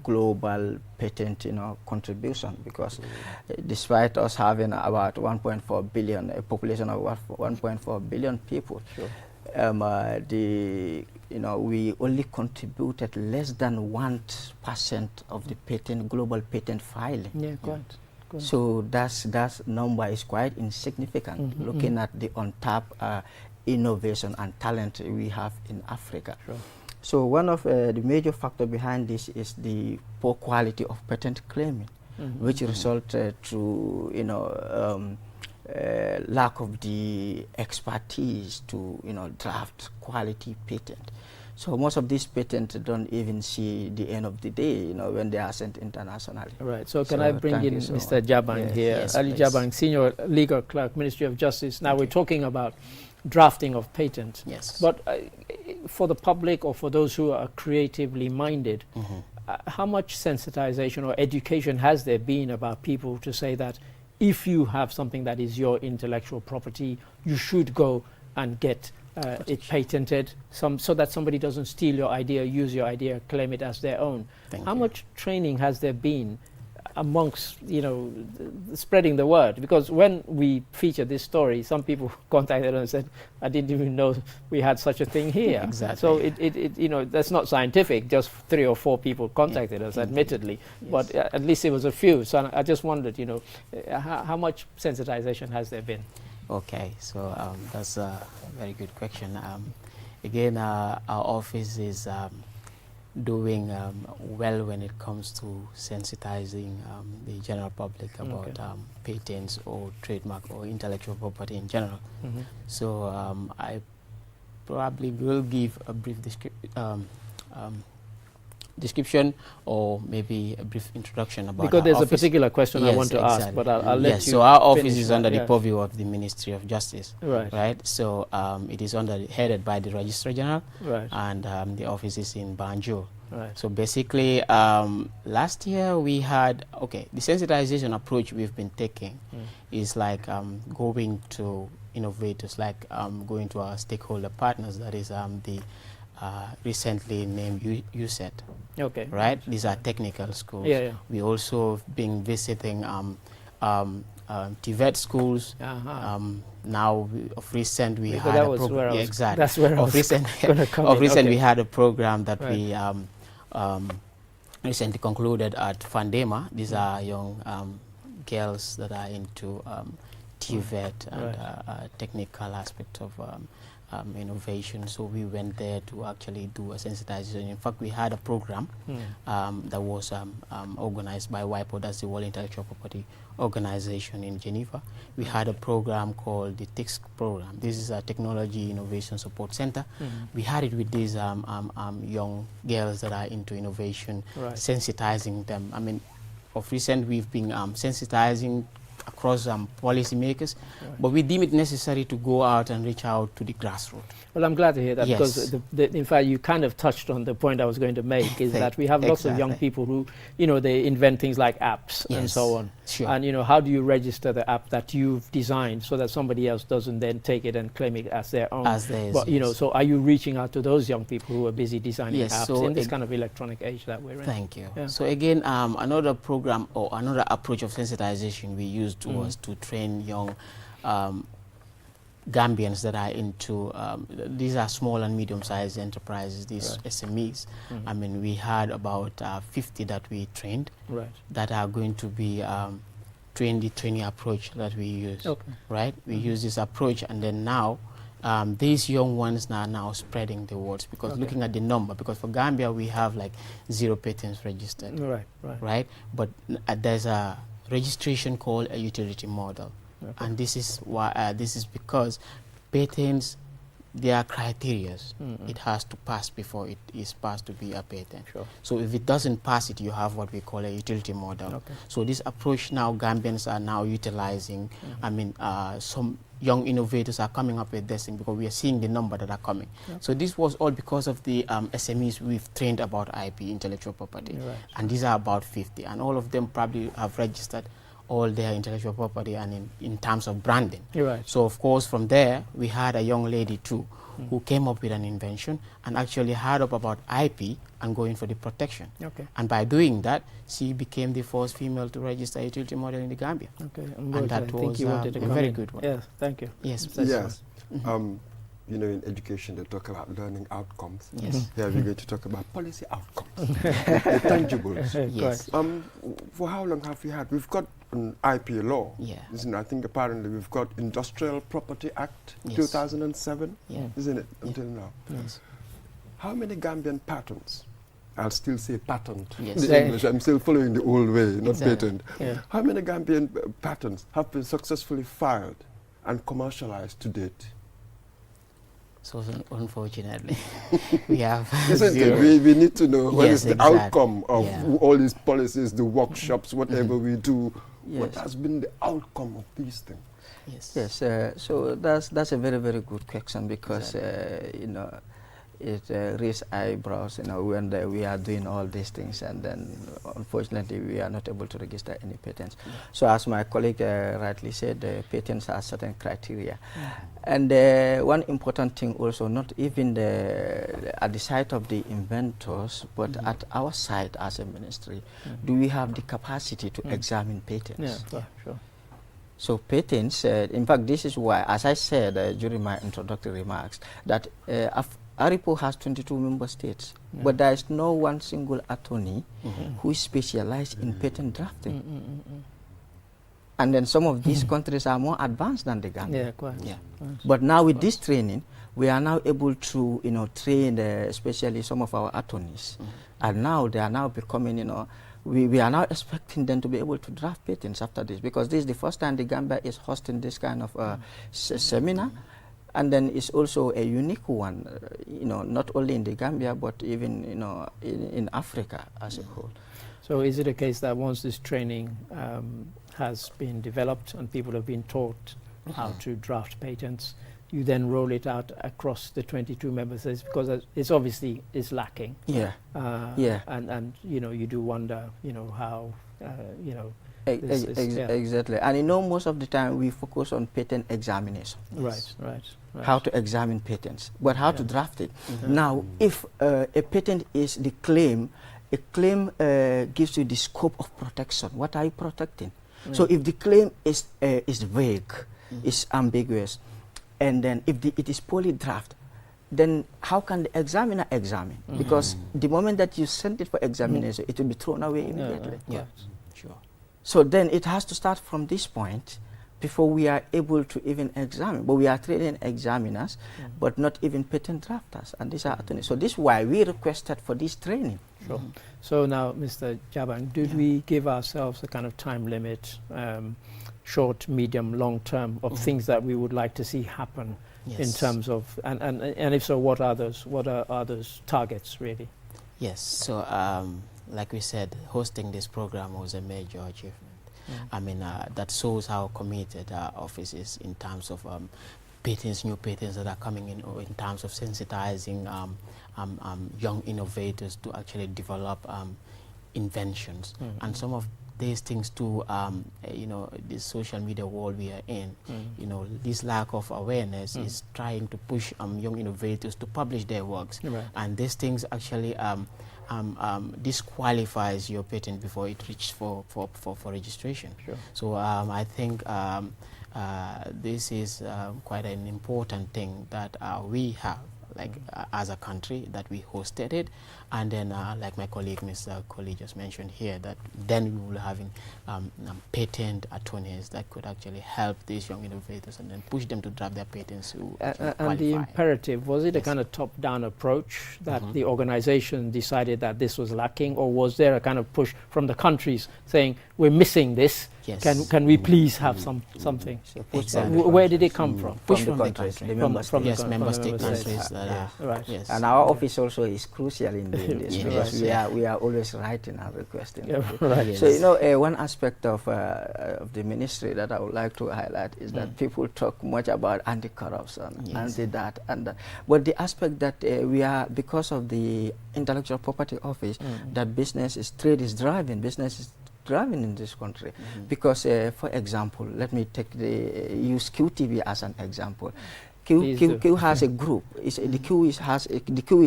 global patent, you know, contribution, because despite us having about 1.4 billion, a population of 1.4 billion people, you know, we only contributed less than 1% of the patent, global patent filing. Yeah, quite. So that number is quite insignificant, looking at the untapped innovation and talent we have in Africa. Sure. So one of the major factors behind this is the poor quality of patent claiming, which result to, you know, lack of the expertise to, you know, draft quality patent. So most of these patents don't even see the end of the day, you know, when they are sent internationally. Right. So can I bring in Mr. Jabang here? Yes, Ali Jabang, Senior Legal Clerk, Ministry of Justice. Now we're talking about drafting of patents. Yes. But for the public or for those who are creatively minded, how much sensitization or education has there been about people to say that if you have something that is your intellectual property, you should go and get it patented, so that somebody doesn't steal your idea, use your idea, claim it as their own. How much training has there been amongst, you know, spreading the word? Because when we featured this story, some people contacted us and said, I didn't even know we had such a thing here. Exactly. So it you know, that's not scientific, just 3 or 4 people contacted us, admittedly, but at least it was a few. So I just wondered, you know, how much sensitization has there been? Okay, so that's a very good question. Again, our office is doing well when it comes to sensitizing the general public about patents or trademark or intellectual property in general. So I probably will give a brief description or maybe a brief introduction about because there's office. a particular question I want to ask, but I'll let you. So our office is under the purview of the Ministry of Justice, right? So it is headed by the Registrar General, and the office is in Banjul. Right. So basically, last year we had the sensitization approach we've been taking is like going to innovators, like going to our stakeholder partners, that is the recently named USET. Okay. Right? These are technical schools. We also been visiting TVET schools. Now, of recent, we had a program. Yeah, exactly. That's where of recent, we had a program that we recently concluded at Fandema. These are young girls that are into TVET and technical aspect of innovation. So we went there to actually do a sensitization. In fact, we had a program that was organized by WIPO, that's the World Intellectual Property Organization in Geneva. We had a program called the TICS program. This is a Technology Innovation Support Center. We had it with these young girls that are into innovation, sensitizing them. I mean, of recent, we've been sensitizing across policymakers, but we deem it necessary to go out and reach out to the grassroots. Well, I'm glad to hear that, because in fact you kind of touched on the point I was going to make, is that we have lots of young people who, you know, they invent things like apps and so on. And, you know, how do you register the app that you've designed so that somebody else doesn't then take it and claim it as their own? As theirs, but, you know, so are you reaching out to those young people who are busy designing apps so in this kind of electronic age that we're in? Thank you. So again, another program or another approach of sensitization we used was to train young Gambians that are into, these are small and medium-sized enterprises, these SMEs. I mean, we had about 50 that we trained that are going to be trained the training approach that we use, right? We use this approach, and then now these young ones are now spreading the words, because looking at the number, because for Gambia we have like 0 patents registered, right? But there's a registration called a utility model. And this is why this is because patents, there are criteria. It has to pass before it is passed to be a patent. So if it doesn't pass it, you have what we call a utility model. So this approach now Gambians are now utilizing. I mean, some young innovators are coming up with this thing, because we are seeing the number that are coming. So this was all because of the SMEs we've trained about IP, intellectual property. And these are about 50, and all of them probably have registered all their intellectual property and in terms of branding. So of course from there we had a young lady too who came up with an invention and actually had up about IP and going for the protection. And by doing that, she became the first female to register a utility model in the Gambia. And that was a very good one. Yes, thank you. Yes. Yes. You know, in education they talk about learning outcomes. Yes. Here we're going to talk about policy outcomes, the tangibles. Yes. For how long have we had? We've got an IP law. Yeah. Isn't it? I think apparently we've got Industrial Property Act 2007. Isn't it? Until now. Yes. How many Gambian patents? I'll still say patent. Yes. The English. I'm still following the old way, not patent. How many Gambian patents have been successfully filed and commercialized to date? So unfortunately, we have Isn't zero. it? We need to know what is the exactly. outcome of all these policies, the workshops, whatever we do. What has been the outcome of these things? Yes. So that's a very, very good question, because you know, it raises eyebrows, you know, when we are doing all these things, and then unfortunately we are not able to register any patents. So as my colleague rightly said, patents have certain criteria. And one important thing also, not even at the side of the inventors, but at our side as a ministry, do we have the capacity to examine patents? So patents, in fact, this is why, as I said during my introductory remarks, that ARIPO has 22 member states, but there is no one single attorney who is specialized in patent drafting. And then some of these countries are more advanced than the Gambia. But now with this training, we are now able to, you know, train especially some of our attorneys. And now they are now becoming, you know, we are now expecting them to be able to draft patents after this, because this is the first time the Gambia is hosting this kind of seminar. And then it's also a unique one, you know, not only in the Gambia, but even, you know, in Africa as a whole. So is it a case that once this training has been developed and people have been taught how to draft patents, you then roll it out across the 22 member states, because it's obviously is lacking. And you know, you do wonder, you know, how you know. Exactly. And you know, most of the time we focus on patent examination. Right. How to examine patents, but how to draft it. Now, if a patent is the claim, a claim gives you the scope of protection. What are you protecting? So if the claim is vague, is ambiguous, and then if it is poorly drafted, then how can the examiner examine? Because the moment that you send it for examination, it will be thrown away immediately. So then it has to start from this point before we are able to even examine. But we are training examiners, but not even patent drafters, and these are attorneys. So this is why we requested for this training. So now, Mr. Jabang, did we give ourselves a kind of time limit, short, medium, long term, of things that we would like to see happen in terms of, and if so, what are those? What are those targets really? Yes. So like we said, hosting this program was a major achievement. I mean, that shows how committed our office is in terms of patents, new patents that are coming in terms of sensitizing young innovators to actually develop inventions. And some of these things too, you know, this social media world we are in, you know, this lack of awareness is trying to push young innovators to publish their works. And these things actually disqualifies your patent before it reaches for registration. Sure. So I think this is quite an important thing that we have, like as a country, that we hosted it, and then like my colleague Mr. Colley just mentioned here, that then we will having patent attorneys that could actually help these young innovators and then push them to draft their patents to and the imperative, was it a kind of top-down approach that the organization decided that this was lacking, or was there a kind of push from the countries saying we're missing this? Yes. Can we please have something? Exactly. Where did it come from? From the countries, the member states. Yes, member state countries. Right. Yes. And our office also is crucial in doing this, because we are always writing and requesting. Right. So you know, one aspect of the ministry that I would like to highlight is that people talk much about anti-corruption, anti-that and that, but the aspect that we are, because of the intellectual property office, that trade is driving, business is driving in this country, because for example, let me use QTV as an example. Q has a group. The Q is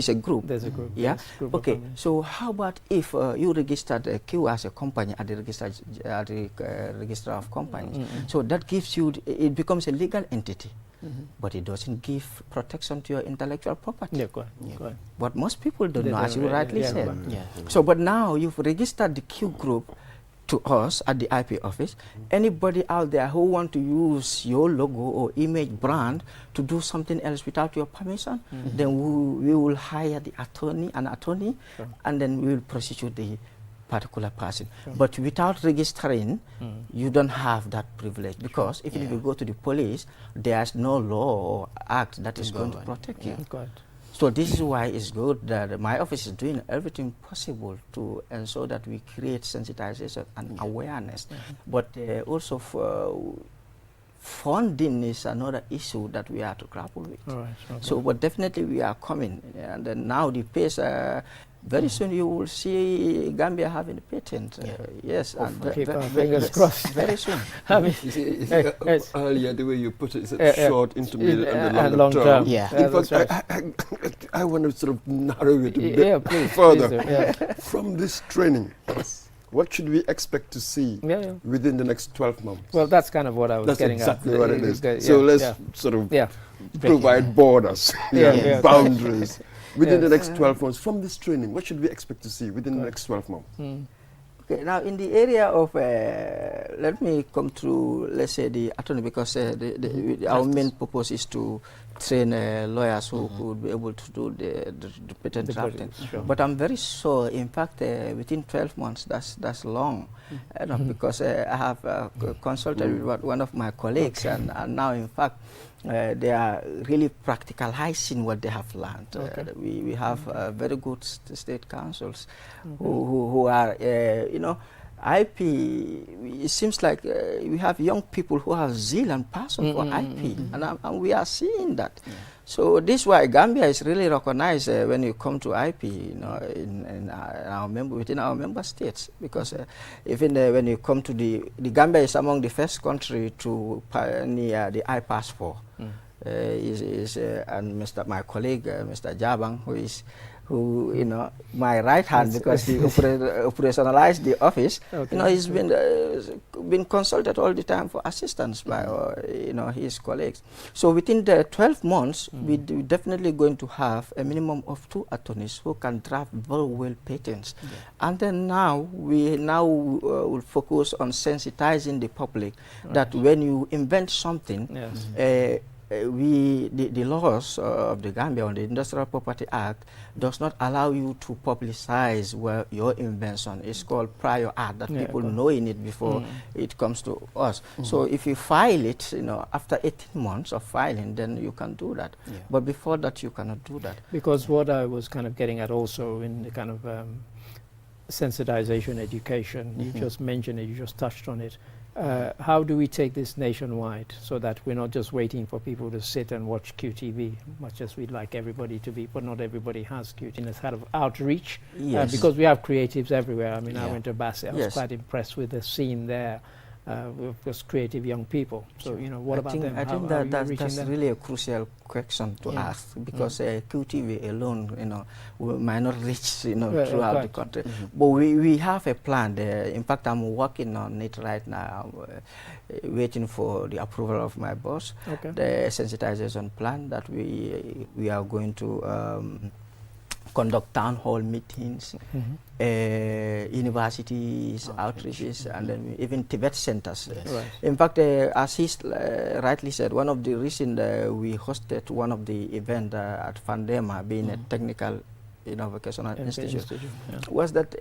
a group. There's a group. Yeah. Yes, group okay. So how about if you registered Q as a company at the register of companies? So that gives you, it becomes a legal entity. But it doesn't give protection to your intellectual property. Yeah, go ahead. But most people don't know, as you rightly said. Yeah. So, but now you've registered the Q group to us at the IP office. Anybody out there who want to use your logo or image brand to do something else without your permission, then we will hire the attorney, and then we will prosecute the particular person. But without registering, you don't have that privilege, because if you go to the police, there's no law or act that is going to protect you. So this is why it's good that my office is doing everything possible to ensure that we create sensitization and awareness. But also funding is another issue that we have to grapple with. So, but definitely we are coming, and then now the pace. Very soon you will see Gambia having a patent. Yes, and fingers crossed. Very soon. Earlier, the way you put it, is short, intermediate, and long term. In fact, I want to sort of narrow it a bit further. From this training, what should we expect to see within the next 12 months? Well, that's kind of what I was getting at. That's exactly what it is. So let's sort of provide borders, boundaries. Within the next 12 months, from this training, what should we expect to see within the next 12 months? Okay, now in the area of, let me come to, let's say, the attorney, because our main purpose is to train lawyers who could be able to do the patent drafting. But I'm very sure, in fact, within 12 months, that's long. Because I have consulted with one of my colleagues, and now, in fact, they are really practicalizing what they have learned. We have very good state councils who are, IP, it seems like we have young people who have zeal and passion for IP, and we are seeing that. So this is why Gambia is really recognized when you come to IP, within our member states, because even when you come to the Gambia is among the first country to pioneer the iPassport. And my colleague, Mr. Jabang, who my right hand, because he operationalized the office. He's been consulted all the time for assistance by his colleagues. So within the 12 months, we're definitely going to have a minimum of 2 attorneys who can draft very well patents. And then now we will focus on sensitizing the public that when you invent something, the laws of the Gambia on the Industrial Property Act does not allow you to publicize your invention. It's called prior art, that people knowing it before it comes to us. So if you file it, after 18 months of filing, then you can do that. But before that, you cannot do that. Because what I was kind of getting at also in the kind of sensitization education, you just mentioned it, you just touched on it. How do we take this nationwide so that we're not just waiting for people to sit and watch QTV, much as we'd like everybody to be, but not everybody has QTV. It's kind of outreach, because we have creatives everywhere. I mean, I went to Basel, I was quite impressed with the scene there. with those creative young people. So, what about them? I think that's really a crucial question to ask, because QTV alone, we might not reach, throughout the country. But we have a plan there. In fact, I'm working on it right now. I'm waiting for the approval of my boss. The sensitization plan that we are going to conduct town hall meetings, universities, outreaches, and then even Tibet centers. In fact, as he rightly said, one of the reasons we hosted one of the events at Fandema, being a technical vocational institute, was that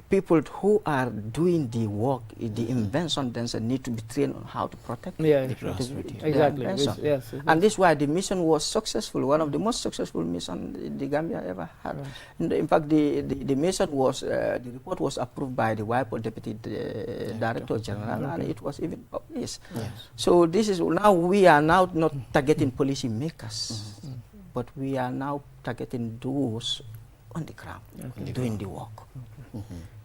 people who are doing the work, the invention, then need to be trained on how to protect exactly. And this is why the mission was successful, one of the most successful missions the Gambia ever had. In fact, the mission was, the report was approved by the WIPO Deputy Director General, and it was even published. So this is, now we are now not targeting policy makers, but we are now targeting those on the ground, doing the work.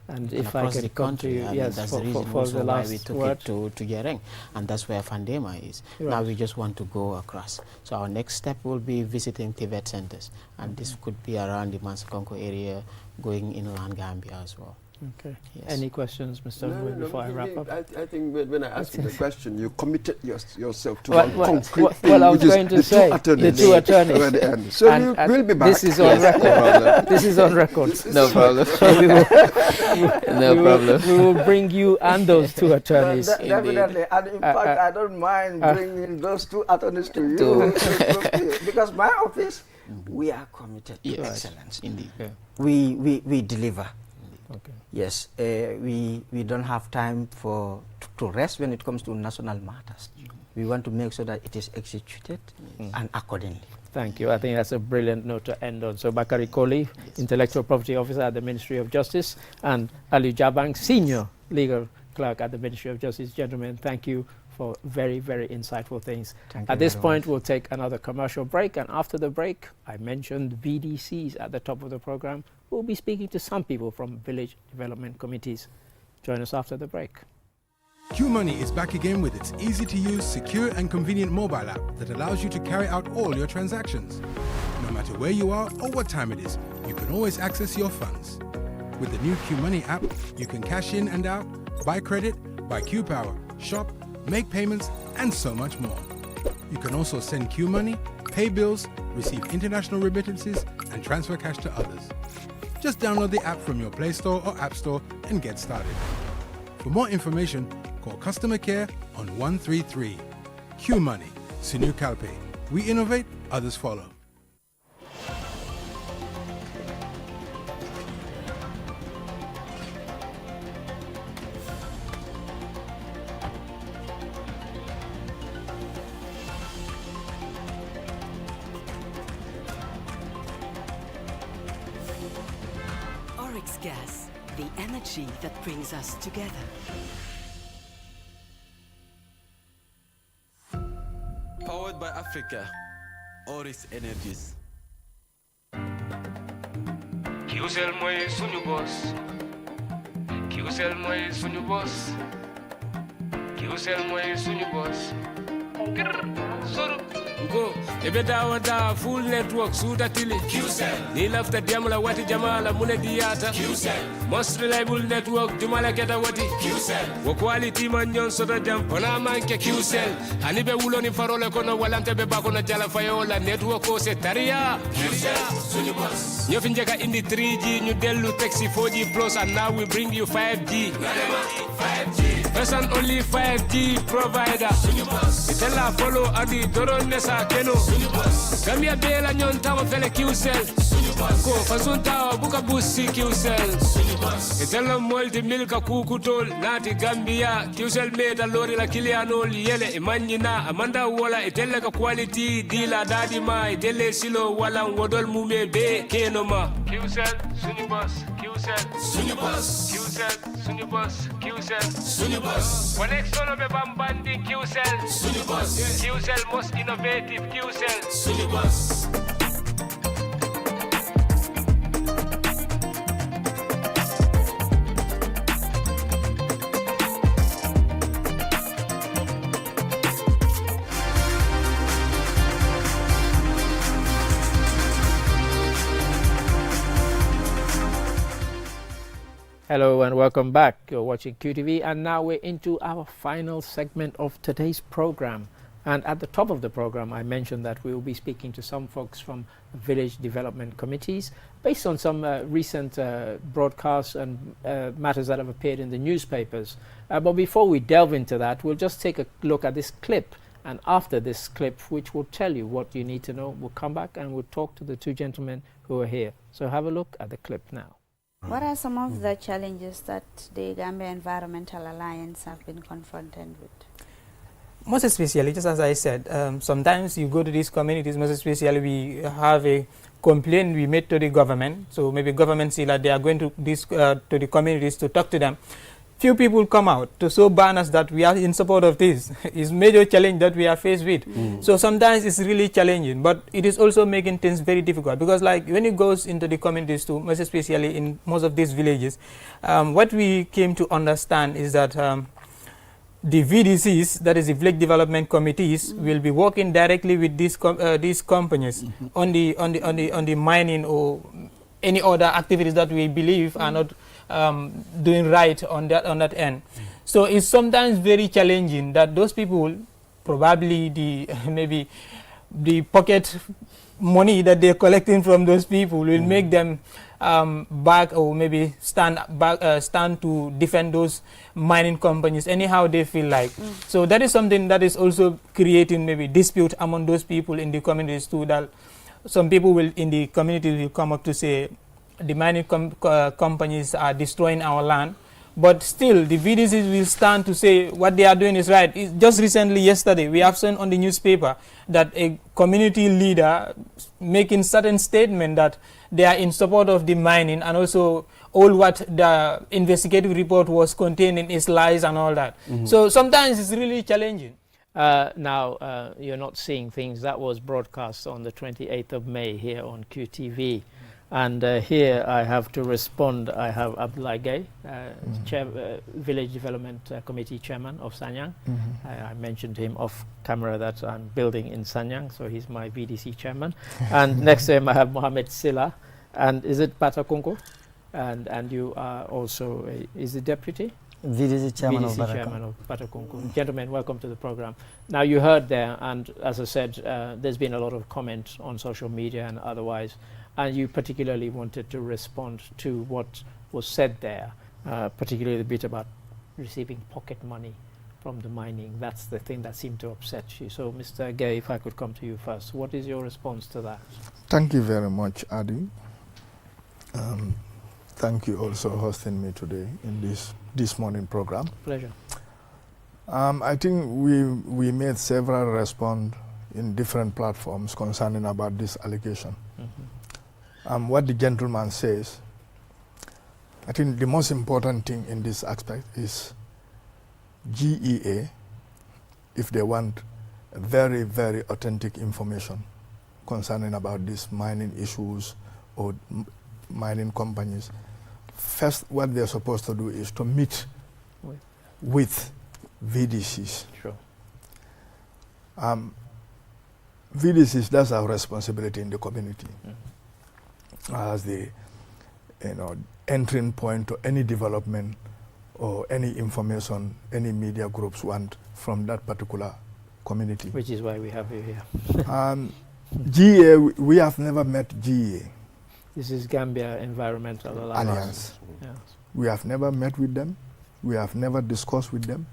And if I can come to you, that's the reason for the why last we took word. it to Jereng, and that's where Fandema is. Now we just want to go across. So our next step will be visiting Tibet centers, and this could be around the Mansakonko area, going inland Gambia as well. Okay. Any questions, Mr. Ngwe, before I wrap up? I think when I asked you the question, you committed yourself to one concrete thing, I was going to say the two attorneys. So we'll be back. This is on record. This is on record. No problem. So we will bring you and those two attorneys. Definitely. And in fact, I don't mind bringing those two attorneys to you. Because my office, we are committed to excellence. Indeed. We deliver. Okay. Yes, we don't have time to rest when it comes to national matters. We want to make sure that it is executed and accordingly. Thank you. I think that's a brilliant note to end on. So Bakari Koli, Intellectual Property Officer at the Ministry of Justice, and Ali Jabang, Senior Legal Clerk at the Ministry of Justice. Gentlemen, thank you for very, very insightful things. At this point, we'll take another commercial break, and after the break, I mentioned VDCs at the top of the program. We'll be speaking to some people from village development committees. Join us after the break. QMoney is back again with its easy-to-use, secure and convenient mobile app that allows you to carry out all your transactions. No matter where you are or what time it is, you can always access your funds. With the new QMoney app, you can cash in and out, buy credit, buy QPower, shop, make payments, and so much more. You can also send QMoney, pay bills, receive international remittances, and transfer cash to others. Just download the app from your Play Store or App Store and get started. For more information, call customer care on 133. QMoney, Sinu Kalpe. We innovate, others follow. Gas, the energy that brings us together. Powered by Africa, Oryx Energies. QCell mooy suñu boss. QCell mooy suñu boss. QCell mooy suñu boss. Soro go ebe dawa full network suda tili QCell ni lafta diamla wati jamala mune diata QCell most reliable network jumala keta wati QCell wo quality man nyon soda jam ona manke QCell hanibe wulo ni farole kono walante be bako na jala fayola network ko se taria QCell suñu boss ñofi njeka indi 3G ñu delu taxi 4G plus and now we bring you 5G 5G first and only 5G provider suñu boss itela follow adi doron nesa keno Gambia bela nyon tawo fele QCell ko fasun tawo buka busi QCell itela molti milka kukutol nati Gambia QCell meda lori la kilianol yele imanyina amanda wala itela ka quality dila dadi ma itele silo wala wodol mume be kenoma QCell suñu boss QCell suñu boss QCell suñu boss QCell suñu boss connection be bambandi QCell suñu boss QCell most innovative QCell suñu boss Hello and welcome back. You're watching QTV, and now we're into our final segment of today's program. And at the top of the program, I mentioned that we will be speaking to some folks from village development committees based on some recent broadcasts and matters that have appeared in the newspapers. But before we delve into that, we'll just take a look at this clip. And after this clip, which will tell you what you need to know, we'll come back and we'll talk to the two gentlemen who are here. So have a look at the clip now. What are some of the challenges that the Gambia Environmental Alliance have been confronted with? Most especially, just as I said, sometimes you go to these communities, most especially we have a complaint we made to the government. So maybe government see that they are going to the communities to talk to them. Few people come out to show banners that we are in support of this. It's major challenge that we are faced with. So sometimes it's really challenging, but it is also making things very difficult, because like when it goes into the communities too, most especially in most of these villages, what we came to understand is that the VDCs, that is the village development committees, will be working directly with these companies on the mining or any other activities that we believe are not doing right on that end. So it's sometimes very challenging that those people, probably maybe the pocket money that they're collecting from those people will make them back, or maybe stand to defend those mining companies anyhow they feel like. So that is something that is also creating maybe dispute among those people in the communities too, that some people will in the community will come up to say the mining companies are destroying our land, but still the VDCs will stand to say what they are doing is right. Just recently, yesterday, we have seen on the newspaper that a community leader making certain statement that they are in support of the mining, and also all what the investigative report was containing is lies and all that. So sometimes it's really challenging. Now, you're not seeing things that was broadcast on the 28th of May here on QTV. And here I have to respond. I have Abdullah Gay, Village Development Committee Chairman of Sanyang. I mentioned him off camera that I'm building in Sanyang, so he's my VDC chairman. And next to him I have Mohamed Silla, and is it Batakunko? And you are also, is the deputy? VDC chairman of Batakunko. Gentlemen, welcome to the program. Now you heard there, and as I said, there's been a lot of comments on social media and otherwise, and you particularly wanted to respond to what was said there, particularly the bit about receiving pocket money from the mining. That's the thing that seemed to upset you. So, Mr. Gay, if I could come to you first, what is your response to that? Thank you very much, Adi. Thank you also for hosting me today in this morning program. Pleasure. I think we made several response in different platforms concerning about this allegation. What the gentleman says, I think the most important thing in this aspect is GEA, if they want very, very authentic information concerning about these mining issues or mining companies, first what they're supposed to do is to meet with VDCs. Sure. VDCs, that's our responsibility in the community. As the entering point to any development or any information any media groups want from that particular community. Which is why we have you here. GEA, we have never met GEA. This is Gambia Environmental Alliance. Yes. We have never met with them. We have never discussed with them.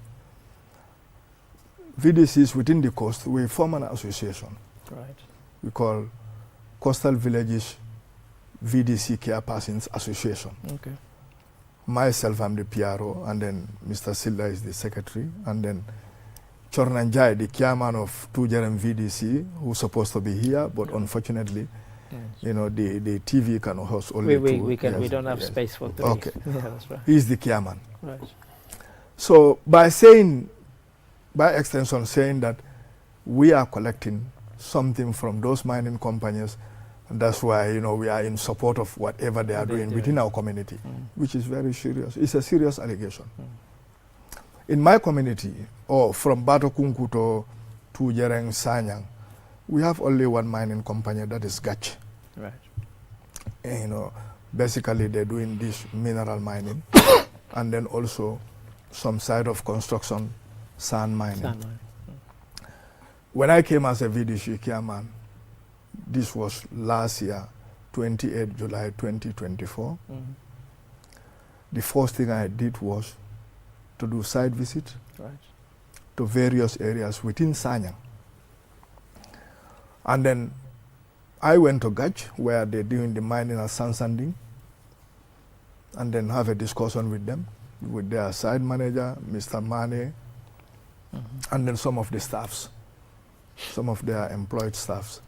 VDCs within the coast, we form an association. Right. We call Coastal Villages VDC Care Persons Association. Okay. Myself, I'm the PRO, and then Mr. Silla is the secretary, and then Chornanjai, the chairman of Tujerem VDC, who's supposed to be here, but unfortunately, the TV can host only two. We don't have space for three. Okay. Yeah, that's right. He's the chairman. Right. So by extension saying that we are collecting something from those mining companies, and that's why we are in support of whatever they are doing within our community, which is very serious. It's a serious allegation. In my community, or from Batokunku to Tujereng, Sanyang, we have only one mining company, that is Gach. Right. Basically, they're doing this mineral mining and then also some side of construction, sand mining. When I came as a VDC chairman, this was last year, 28 July 2024. The first thing I did was to do site visit to various areas within Sanyang. And then I went to Gach, where they're doing the mining and sand sanding, and then have a discussion with them, with their site manager, Mr. Mane, and then some of the staffs, some of their employed staffs.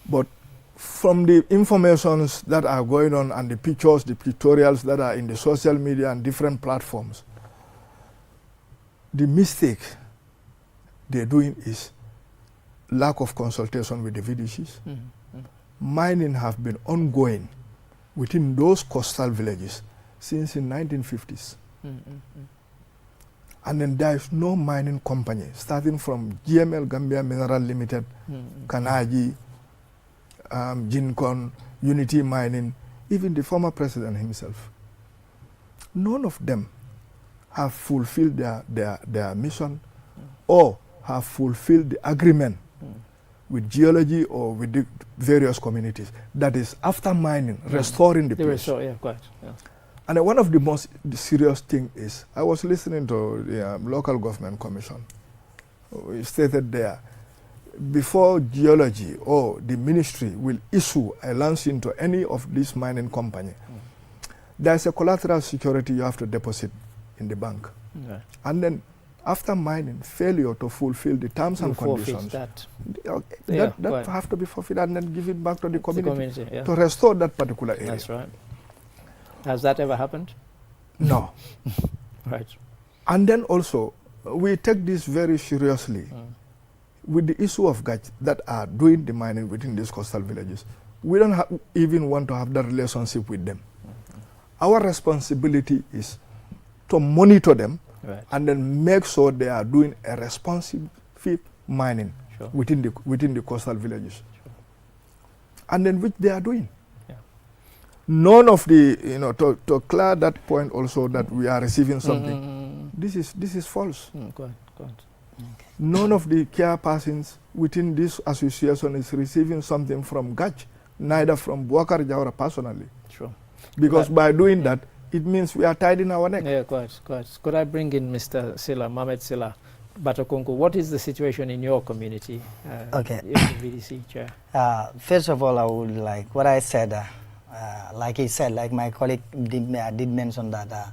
But from the informations that are going on and the pictures, the pictorials that are in the social media and different platforms, the mistake they're doing is lack of consultation with the VDCs. Mining have been ongoing within those coastal villages since the 1950s. And then there is no mining company, starting from GML Gambia Mineral Limited, Kanaji, Jincon, Unity Mining, even the former president himself. None of them have fulfilled their mission or have fulfilled the agreement with geology or with the various communities. That is, after mining, restoring the place. And one of the most serious things is, I was listening to the local government commission. It stated there, before geology or the ministry will issue a license to any of these mining company, there's a collateral security you have to deposit in the bank. And then after mining, failure to fulfill the terms and conditions, that have to be forfeited and then give it back to the community, to restore that particular area. That's right. Has that ever happened? No. Right. And then also, we take this very seriously with the issue of Gach that are doing the mining within these coastal villages. We don't even want to have that relationship with them. Our responsibility is to monitor them and then make sure they are doing a responsive mining within the coastal villages. And then which they are doing. None of the, to clear that point also that we are receiving something, this is false. None of the care persons within this association is receiving something from Gach, neither from Buakar Jawara personally. Because by doing that, it means we are tied in our neck. Yeah, quite. Could I bring in Mr. Silla, Mohamed Silla, Batokunku? What is the situation in your community? Okay. VDC chair. First of all, I would like what I said. Like he said, like my colleague did mention that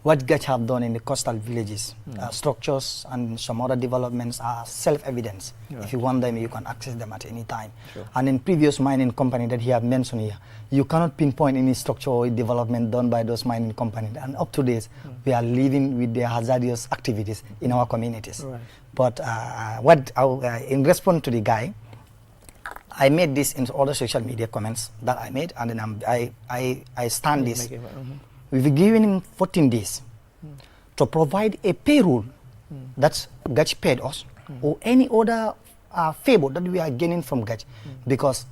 what Gach have done in the coastal villages, structures and some other developments are self-evident. If you want them, you can access them at any time. And in previous mining company that he have mentioned here, you cannot pinpoint any structure or development done by those mining companies. And up to date, we are living with their hazardous activities in our communities. But in response to the guy, I made this in other social media comments that I made, and then I stand this. We've given him 14 days to provide a payroll that's Gach paid us, or any other favor that we are gaining from Gach, because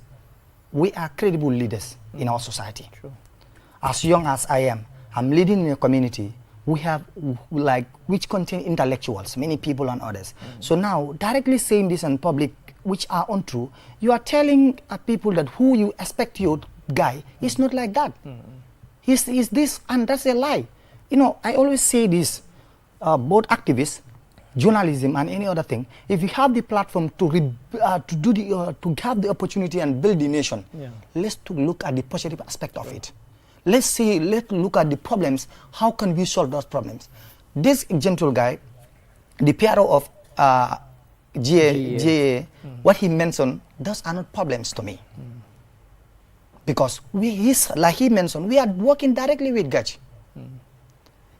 we are credible leaders in our society. As young as I am, I'm leading in a community. We have which contain intellectuals, many people and others. So now, directly saying this in public, which are untrue, you are telling people that who you expect your guy is not like that. He's this, and that's a lie. I always say this, both activists, journalism, and any other thing. If you have the platform to have the opportunity and build the nation, let's look at the positive aspect of it. Let's look at the problems. How can we solve those problems? This gentle guy, the PRO of GA, what he mentioned, those are not problems to me. Because like he mentioned, we are working directly with Gach.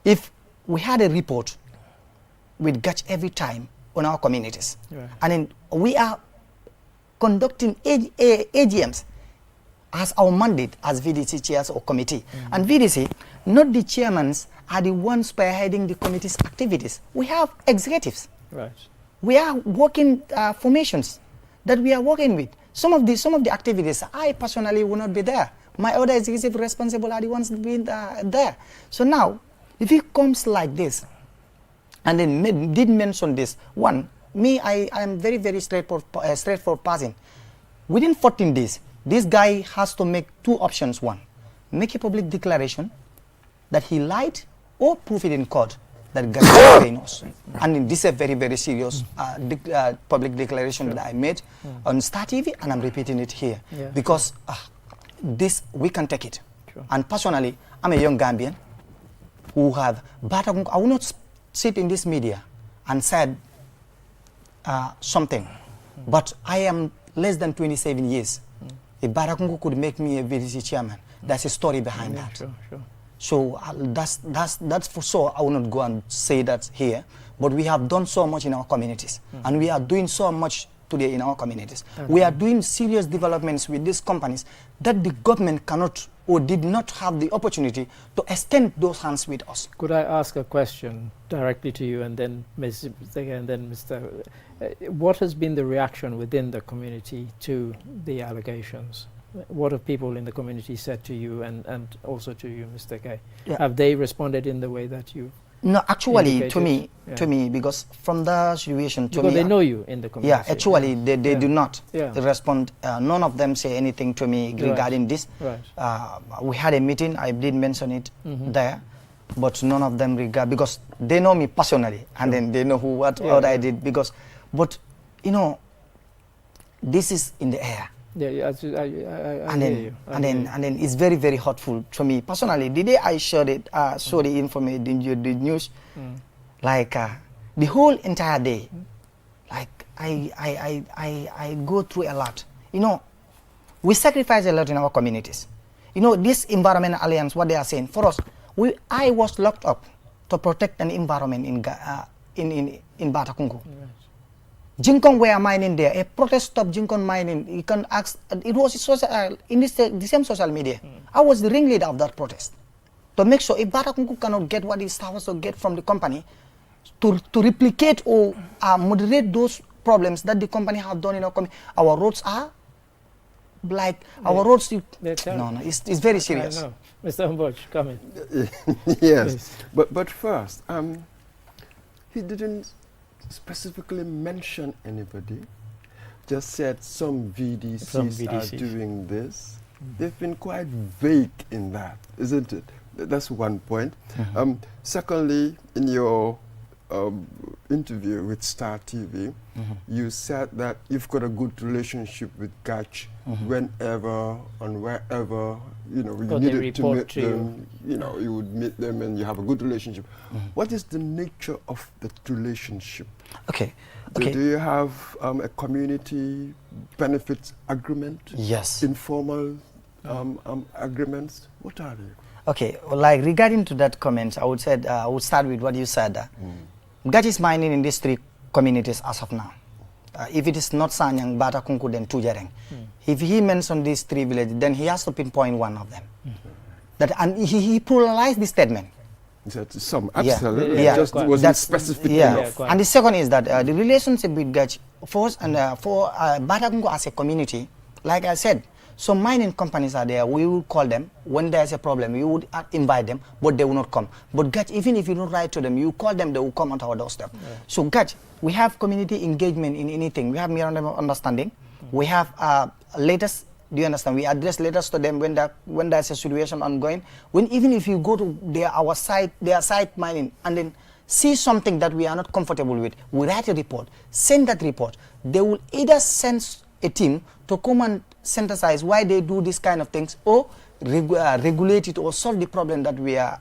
If we had a report with Gach every time on our communities, and then we are conducting AGMs as our mandate as VDC chairs or committee. And VDC, not the chairmen, are the ones spearheading the committee's activities. We have executives. We are working formations that we are working with. Some of the activities, I personally will not be there, My other executive responsible are the ones being there. So now, if it comes like this, and then did mention this, one, me, I am very, very straightforward person. Within 14 days, this guy has to make two options. One, make a public declaration that he lied, or prove it in court that God is paying us. And this is a very, very serious public declaration that I made on Star TV, and I'm repeating it here. Because this, we can take it. And personally, I'm a young Gambian who have, but I will not sit in this media and said something, but I am less than 27 years. If Barakungu could make me a VDC chairman, that's a story behind that. Sure. So that's for sure. I will not go and say that here, but we have done so much in our communities, and we are doing so much today in our communities. We are doing serious developments with these companies that the government cannot or did not have the opportunity to extend those hands with us. Could I ask a question directly to you, and then Mr. What has been the reaction within the community to the allegations? What have people in the community said to you, and also to you, Mr. K? Have they responded in the way that you? No, actually, to me, because from the situation, because they know you in the community. Yeah, actually, they do not respond. None of them say anything to me regarding this. We had a meeting. I did mention it there, but none of them because they know me personally, and then they know what I did. But you know, this is in the air. And then it's very, very hurtful to me personally. The day I showed it, saw the information, the news, like the whole entire day, like I go through a lot. You know, we sacrifice a lot in our communities. You know, this Environment Alliance, what they are saying for us, I was locked up to protect an environment in Batakungu. Jinkon were mining there. A protest stopped Jinkon mining. You can ask. It was in the same social media. I was the ringleader of that protest to make sure if Batakungu cannot get what it's supposed to get from the company, to replicate or moderate those problems that the company have done in our community. Our roads are like our roads. No, it's very serious. I know. Mr. Humboldt, come in. Yes, but first, he didn't specifically mention anybody, just said some VDCs are doing this. They've been quite vague in that, isn't it? That's one point. Secondly, in your interview with Star TV, you said that you've got a good relationship with Gach whenever and wherever, you know, you needed to meet them, you know, you would meet them and you have a good relationship. What is the nature of that relationship? Okay. Do you have a community benefits agreement? Yes. Informal agreements? What are they? Okay, well, like regarding to that comment, I would start with what you said. Gach is mining in these three communities as of now. If it is not Sanyang, Batakunku, then Tujareng. If he mentioned these three villages, then he has to pinpoint one of them. And he pluralized the statement. Some, absolutely. Just wasn't specific enough. And the second is that the relationship with Gach, for Batakunku as a community, like I said, so mining companies are there. We will call them when there's a problem. We would invite them, but they will not come. But Gach, even if you don't write to them, you call them, they will come onto our doorstep. So Gach, we have community engagement in anything. We have memorandum of understanding. We have letters. Do you understand? We address letters to them when there's a situation ongoing. Even if you go to their site mining and then see something that we are not comfortable with, we write a report, send that report. They will either send a team to come and synthesize why they do this kind of things, or regulate it or solve the problem that we are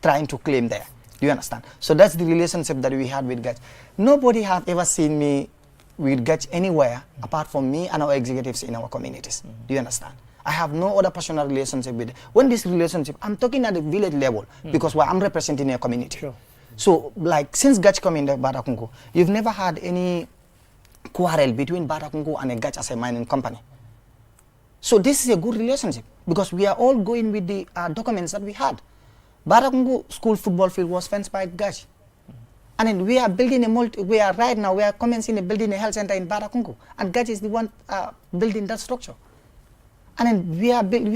trying to claim there. Do you understand? So that's the relationship that we had with Gach. Nobody has ever seen me with Gach anywhere apart from me and our executives in our communities. Do you understand? I have no other personal relationship with them. When this relationship, I'm talking at the village level because I'm representing a community. So like since Gach come in the Batakungu, you've never had any quarrel between Batakungu and a Gach as a mining company. So this is a good relationship because we are all going with the documents that we had. Batakungu school football field was fenced by Gach. And then we are building we are commencing building a health center in Batakungu. And Gach is the one building that structure. And then we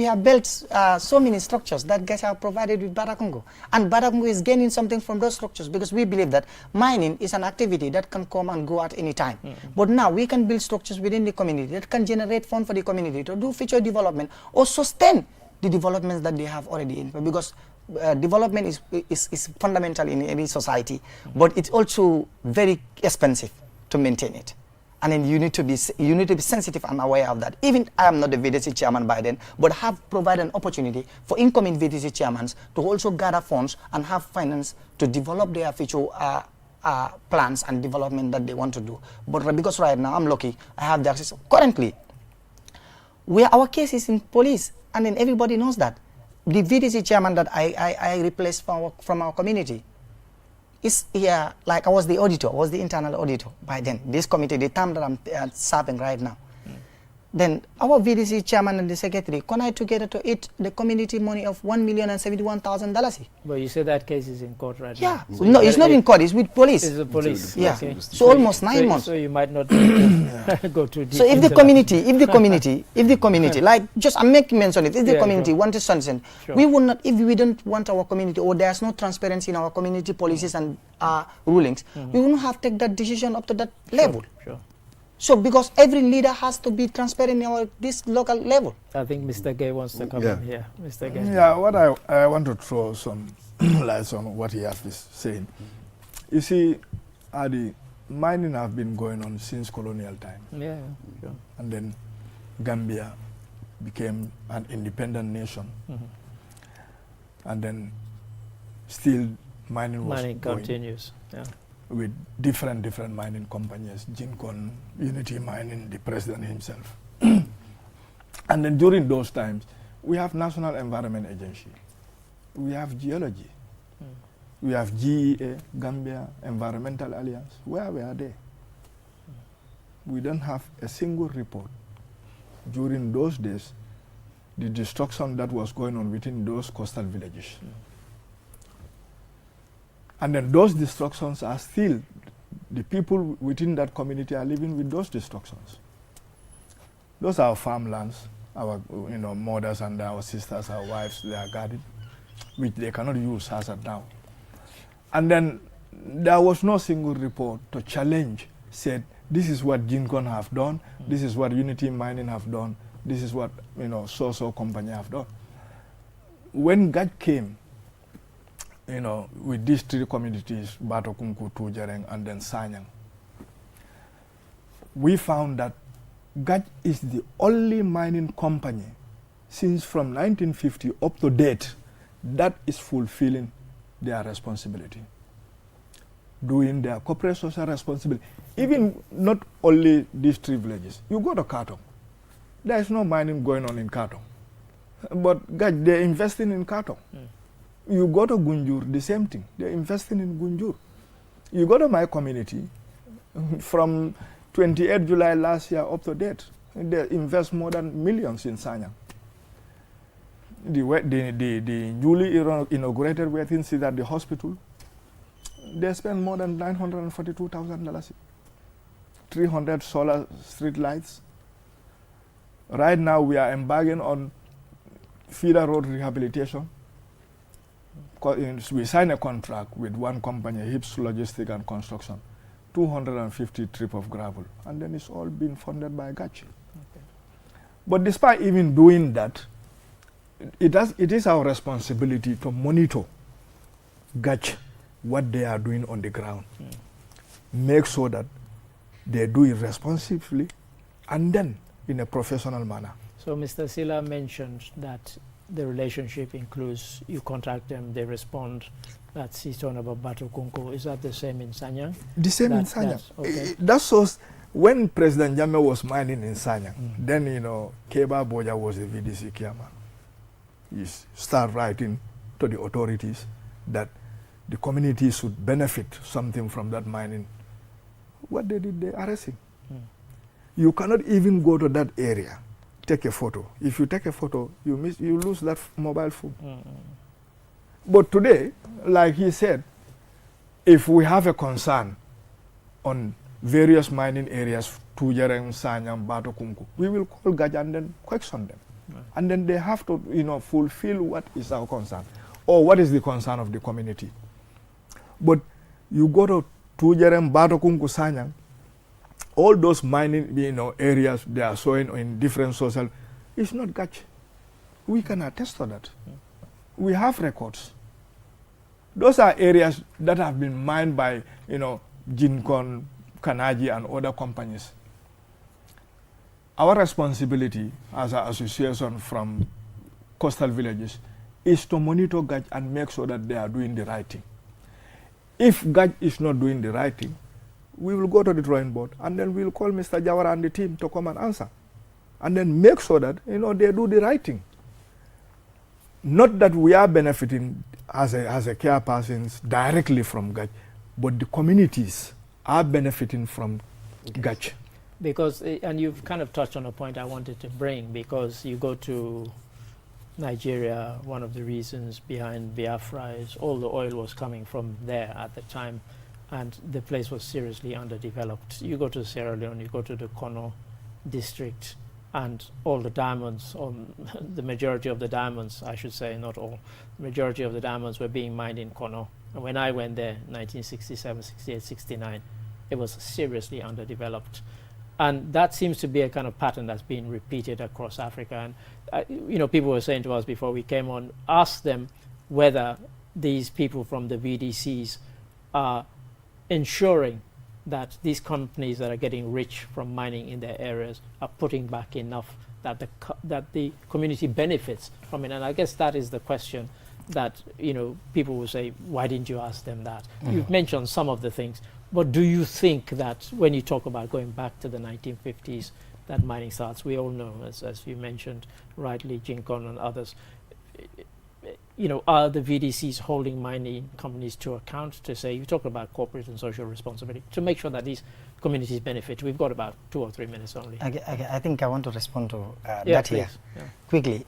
have built so many structures that guys have provided with Batakongo. And Batakongo is gaining something from those structures because we believe that mining is an activity that can come and go at any time. But now we can build structures within the community that can generate funds for the community to do future development or sustain the developments that they have already in. Because development is fundamental in any society, but it's also very expensive to maintain it. And then you need to be sensitive and aware of that. Even I am not the VDC chairman by then, but have provided an opportunity for incoming VDC chairmans to also gather funds and have finance to develop their future plans and development that they want to do. But because right now I'm lucky, I have the access. Currently, our case is in police, and then everybody knows that. The VDC chairman that I replaced from our community is here, like I was the auditor, I was the internal auditor by then. This committee, the term that I'm serving right now. Then our VDC chairman and the secretary connived together to eat the community money of $1,071,000. But you said that case is in court right now. So no, it's not in court, it's with police. It's the police. Yeah. Okay. So almost 9 months. So you might not go too deep. So if the community, like just I'm making mention it, if the community wanted something, we would not, if we don't want our community or there's no transparency in our community policies and rulings, we wouldn't have taken that decision up to that level. So because every leader has to be transparent in this local level. I think Mr. Gay wants to come in here. Mr. Gay. Yeah, what I want to throw some lights on what he has been saying. You see, the mining have been going on since colonial time. Yeah, sure. And then Gambia became an independent nation. And then still mining was going. Continues. Yeah. With different mining companies, Jincon, Unity Mining, the president himself. And then during those times, we have National Environment Agency, we have Geology, we have GEA, Gambia Environmental Alliance. Where were they? We don't have a single report. During those days, the destruction that was going on within those coastal villages. And then those destructions are still, the people within that community are living with those destructions. Those are our farmlands, our mothers and our sisters, our wives, they are guarded, which they cannot use as of now. And then there was no single report to challenge, said, this is what Jincon have done, this is what Unity Mining have done, this is what so-so company have done. When God came, with these three communities, Batokunku, Tujereng, and then Sanyang, we found that Gaj is the only mining company since from 1950 up to date that is fulfilling their responsibility, doing their corporate social responsibility. Even not only these three villages. You go to Katong, there is no mining going on in Katong, but Gaj, they're investing in Katong. You go to Gunjur, the same thing. They're investing in Gunjur. You go to my community, from 28 July last year up to date, they invest more than millions in Sanyang. The newly inaugurated waiting seat at the hospital, they spend more than $942,000. 300 solar street lights. Right now we are embarking on feeder road rehabilitation. We signed a contract with one company, Hips Logistics and Construction, 250 trip of gravel, and then it's all been funded by Gachi. Okay. But despite even doing that, it is our responsibility to monitor Gachi, what they are doing on the ground. Make sure that they do it responsibly and then in a professional manner. So Mr. Silla mentioned that the relationship includes you contact them, they respond. That's he's talking about Batokunko. Is that the same in Sanyang? The same in Sanyang. Okay. That shows when President Jammeh was mining in Sanyang, then Keba Boja was the VDC chairman. He started writing to the authorities that the community should benefit something from that mining. What they did, they arrested him. You cannot even go to that area, take a photo. If you take a photo, you lose that mobile phone. But today, like he said, if we have a concern on various mining areas, Tujereng, Sanyang, Batokunku, we will call Gaj and then question them. Right. And then they have to, fulfill what is our concern or what is the concern of the community. But you go to Tujerem, Batokungu, Sanyang, all those mining, areas they are showing in different social, it's not Gach. We can attest to that. We have records. Those are areas that have been mined by, Jincon, Kanaji, and other companies. Our responsibility as an association from coastal villages is to monitor Gach and make sure that they are doing the right thing. If Gach is not doing the right thing, we will go to the drawing board and then we'll call Mr. Jawara and the team to come and answer. And then make sure that, they do the right thing. Not that we are benefiting as a care persons directly from Gach, but the communities are benefiting from Gach. Because, and you've kind of touched on a point I wanted to bring, because you go to Nigeria, one of the reasons behind Biafra is all the oil was coming from there at the time, and the place was seriously underdeveloped. You go to Sierra Leone, you go to the Kono district, and all the diamonds, the majority of the diamonds, I should say, not all, the majority of the diamonds were being mined in Kono. And when I went there, 1967, 68, 69, it was seriously underdeveloped. And that seems to be a kind of pattern that's being repeated across Africa. And, people were saying to us before we came on, ask them whether these people from the VDCs are ensuring that these companies that are getting rich from mining in their areas are putting back enough that the community benefits from it. And I guess that is the question that, people will say, why didn't you ask them that? Mm-hmm. You've mentioned some of the things. But do you think that when you talk about going back to the 1950s, that mining starts, we all know, as you mentioned rightly, Jincon and others, are the VDCs holding mining companies to account to say, you talk about corporate and social responsibility, to make sure that these communities benefit? We've got about 2 or 3 minutes only. I think I want to respond to that here quickly.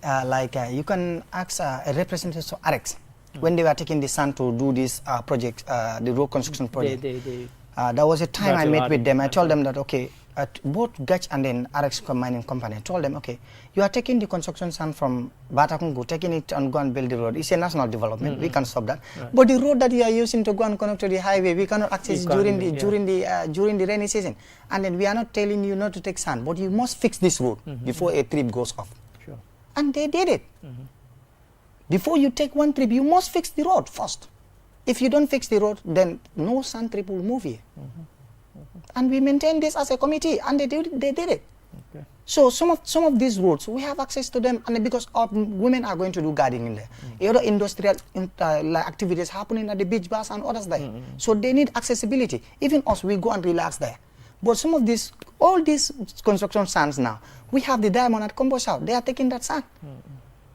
You can ask a representative of RX. When they were taking the sand to do this project, the road construction project, there was a time I met with them. I told them that, okay, at both Gach and then RX mining company, I told them, okay, you are taking the construction sand from Batakungu, taking it and go and build the road. It's a national development. We can stop that. Right. But the road that you are using to go and connect to the highway, we cannot access during the rainy season. And then we are not telling you not to take sand, but you must fix this road before a trip goes off. Sure. And they did it. Before you take one trip, you must fix the road first. If you don't fix the road, then no sand trip will move here. And we maintain this as a committee, and they did it. Okay. So some of these roads, we have access to them, and because women are going to do gardening there. Other industrial activities happening at the beach bars and others there. So they need accessibility. Even us, we go and relax there. But some of these, all these construction sands now, we have the diamond at Combo South. They are taking that sand.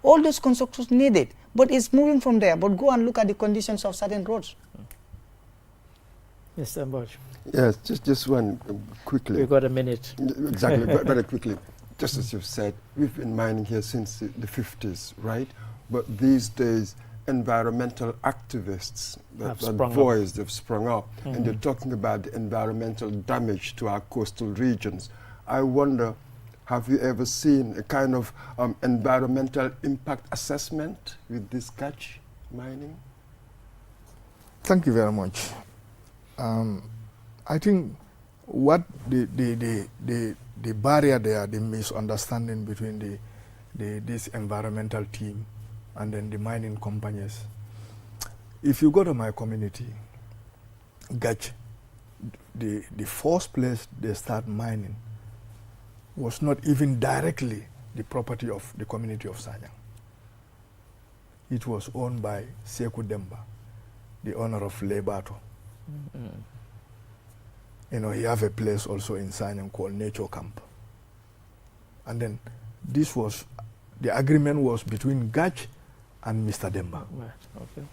All those constructions need it, but it's moving from there. But go and look at the conditions of certain roads. Mr. Mboj. Yes, just one quickly. We've got a minute. Exactly, very quickly. Just as you've said, we've been mining here since the 50s, right? But these days, environmental activists that have sprung up, and they're talking about the environmental damage to our coastal regions. I wonder, have you ever seen a kind of environmental impact assessment with this Gach mining? Thank you very much. I think what the barrier there, the misunderstanding between this environmental team and then the mining companies. If you go to my community, Gach, the first place they start mining was not even directly the property of the community of Sanyang. It was owned by Sekou Demba, the owner of Lebato. He have a place also in Sanyang called Nature Camp. And then the agreement was between Gach and Mr. Demba. Right. Okay.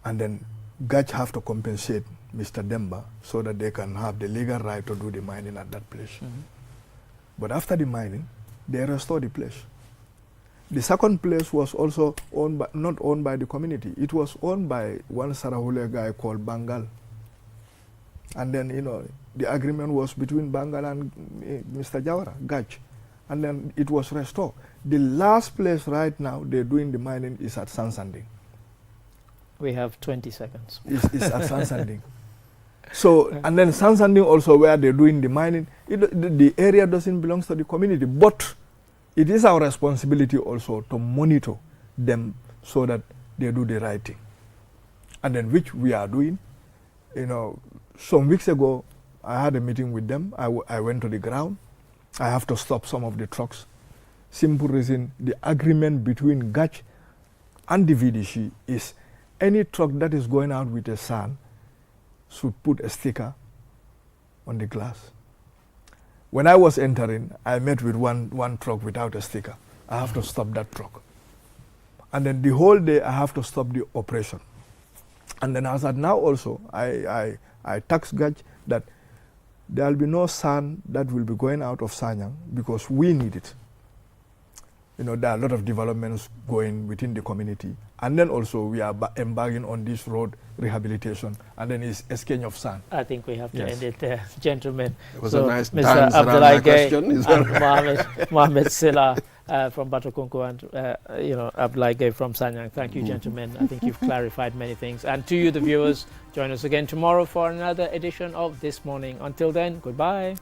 And then Gach have to compensate Mr. Demba so that they can have the legal right to do the mining at that place. But after the mining, they restored the place. The second place was also not owned by the community. It was owned by one Sarahule guy called Bangal. And then, the agreement was between Bangal and Mr. Jawara, Gach. and then it was restored. The last place right now they're doing the mining is at Sansanding. We have 20 seconds. It's at Sansanding. So, and then Sansanding also where they're doing the mining, the area doesn't belong to the community, but it is our responsibility also to monitor them so that they do the right thing. And then which we are doing. You know, some weeks ago, I had a meeting with them. I went to the ground. I have to stop some of the trucks. Simple reason, the agreement between GACH and the VDC is any truck that is going out with a SAN should put a sticker on the glass. When I was entering, I met with one truck without a sticker. I have to stop that truck. And then the whole day, I have to stop the operation. And then as at now also, I tax GACH that there will be no SAN that will be going out of Sanyang because we need it. You know, there are a lot of developments going within the community. And then also we are embarking on this road rehabilitation. And then it's exchange of sand. I think we have to end it there, gentlemen. It was a nice Mr. dance Abdullah Gay and Mohammed Silla from Batokunku and you know, Abdullah Gay from Sanyang. Thank you, gentlemen. I think you've clarified many things. And to you, the viewers, join us again tomorrow for another edition of This Morning. Until then, goodbye.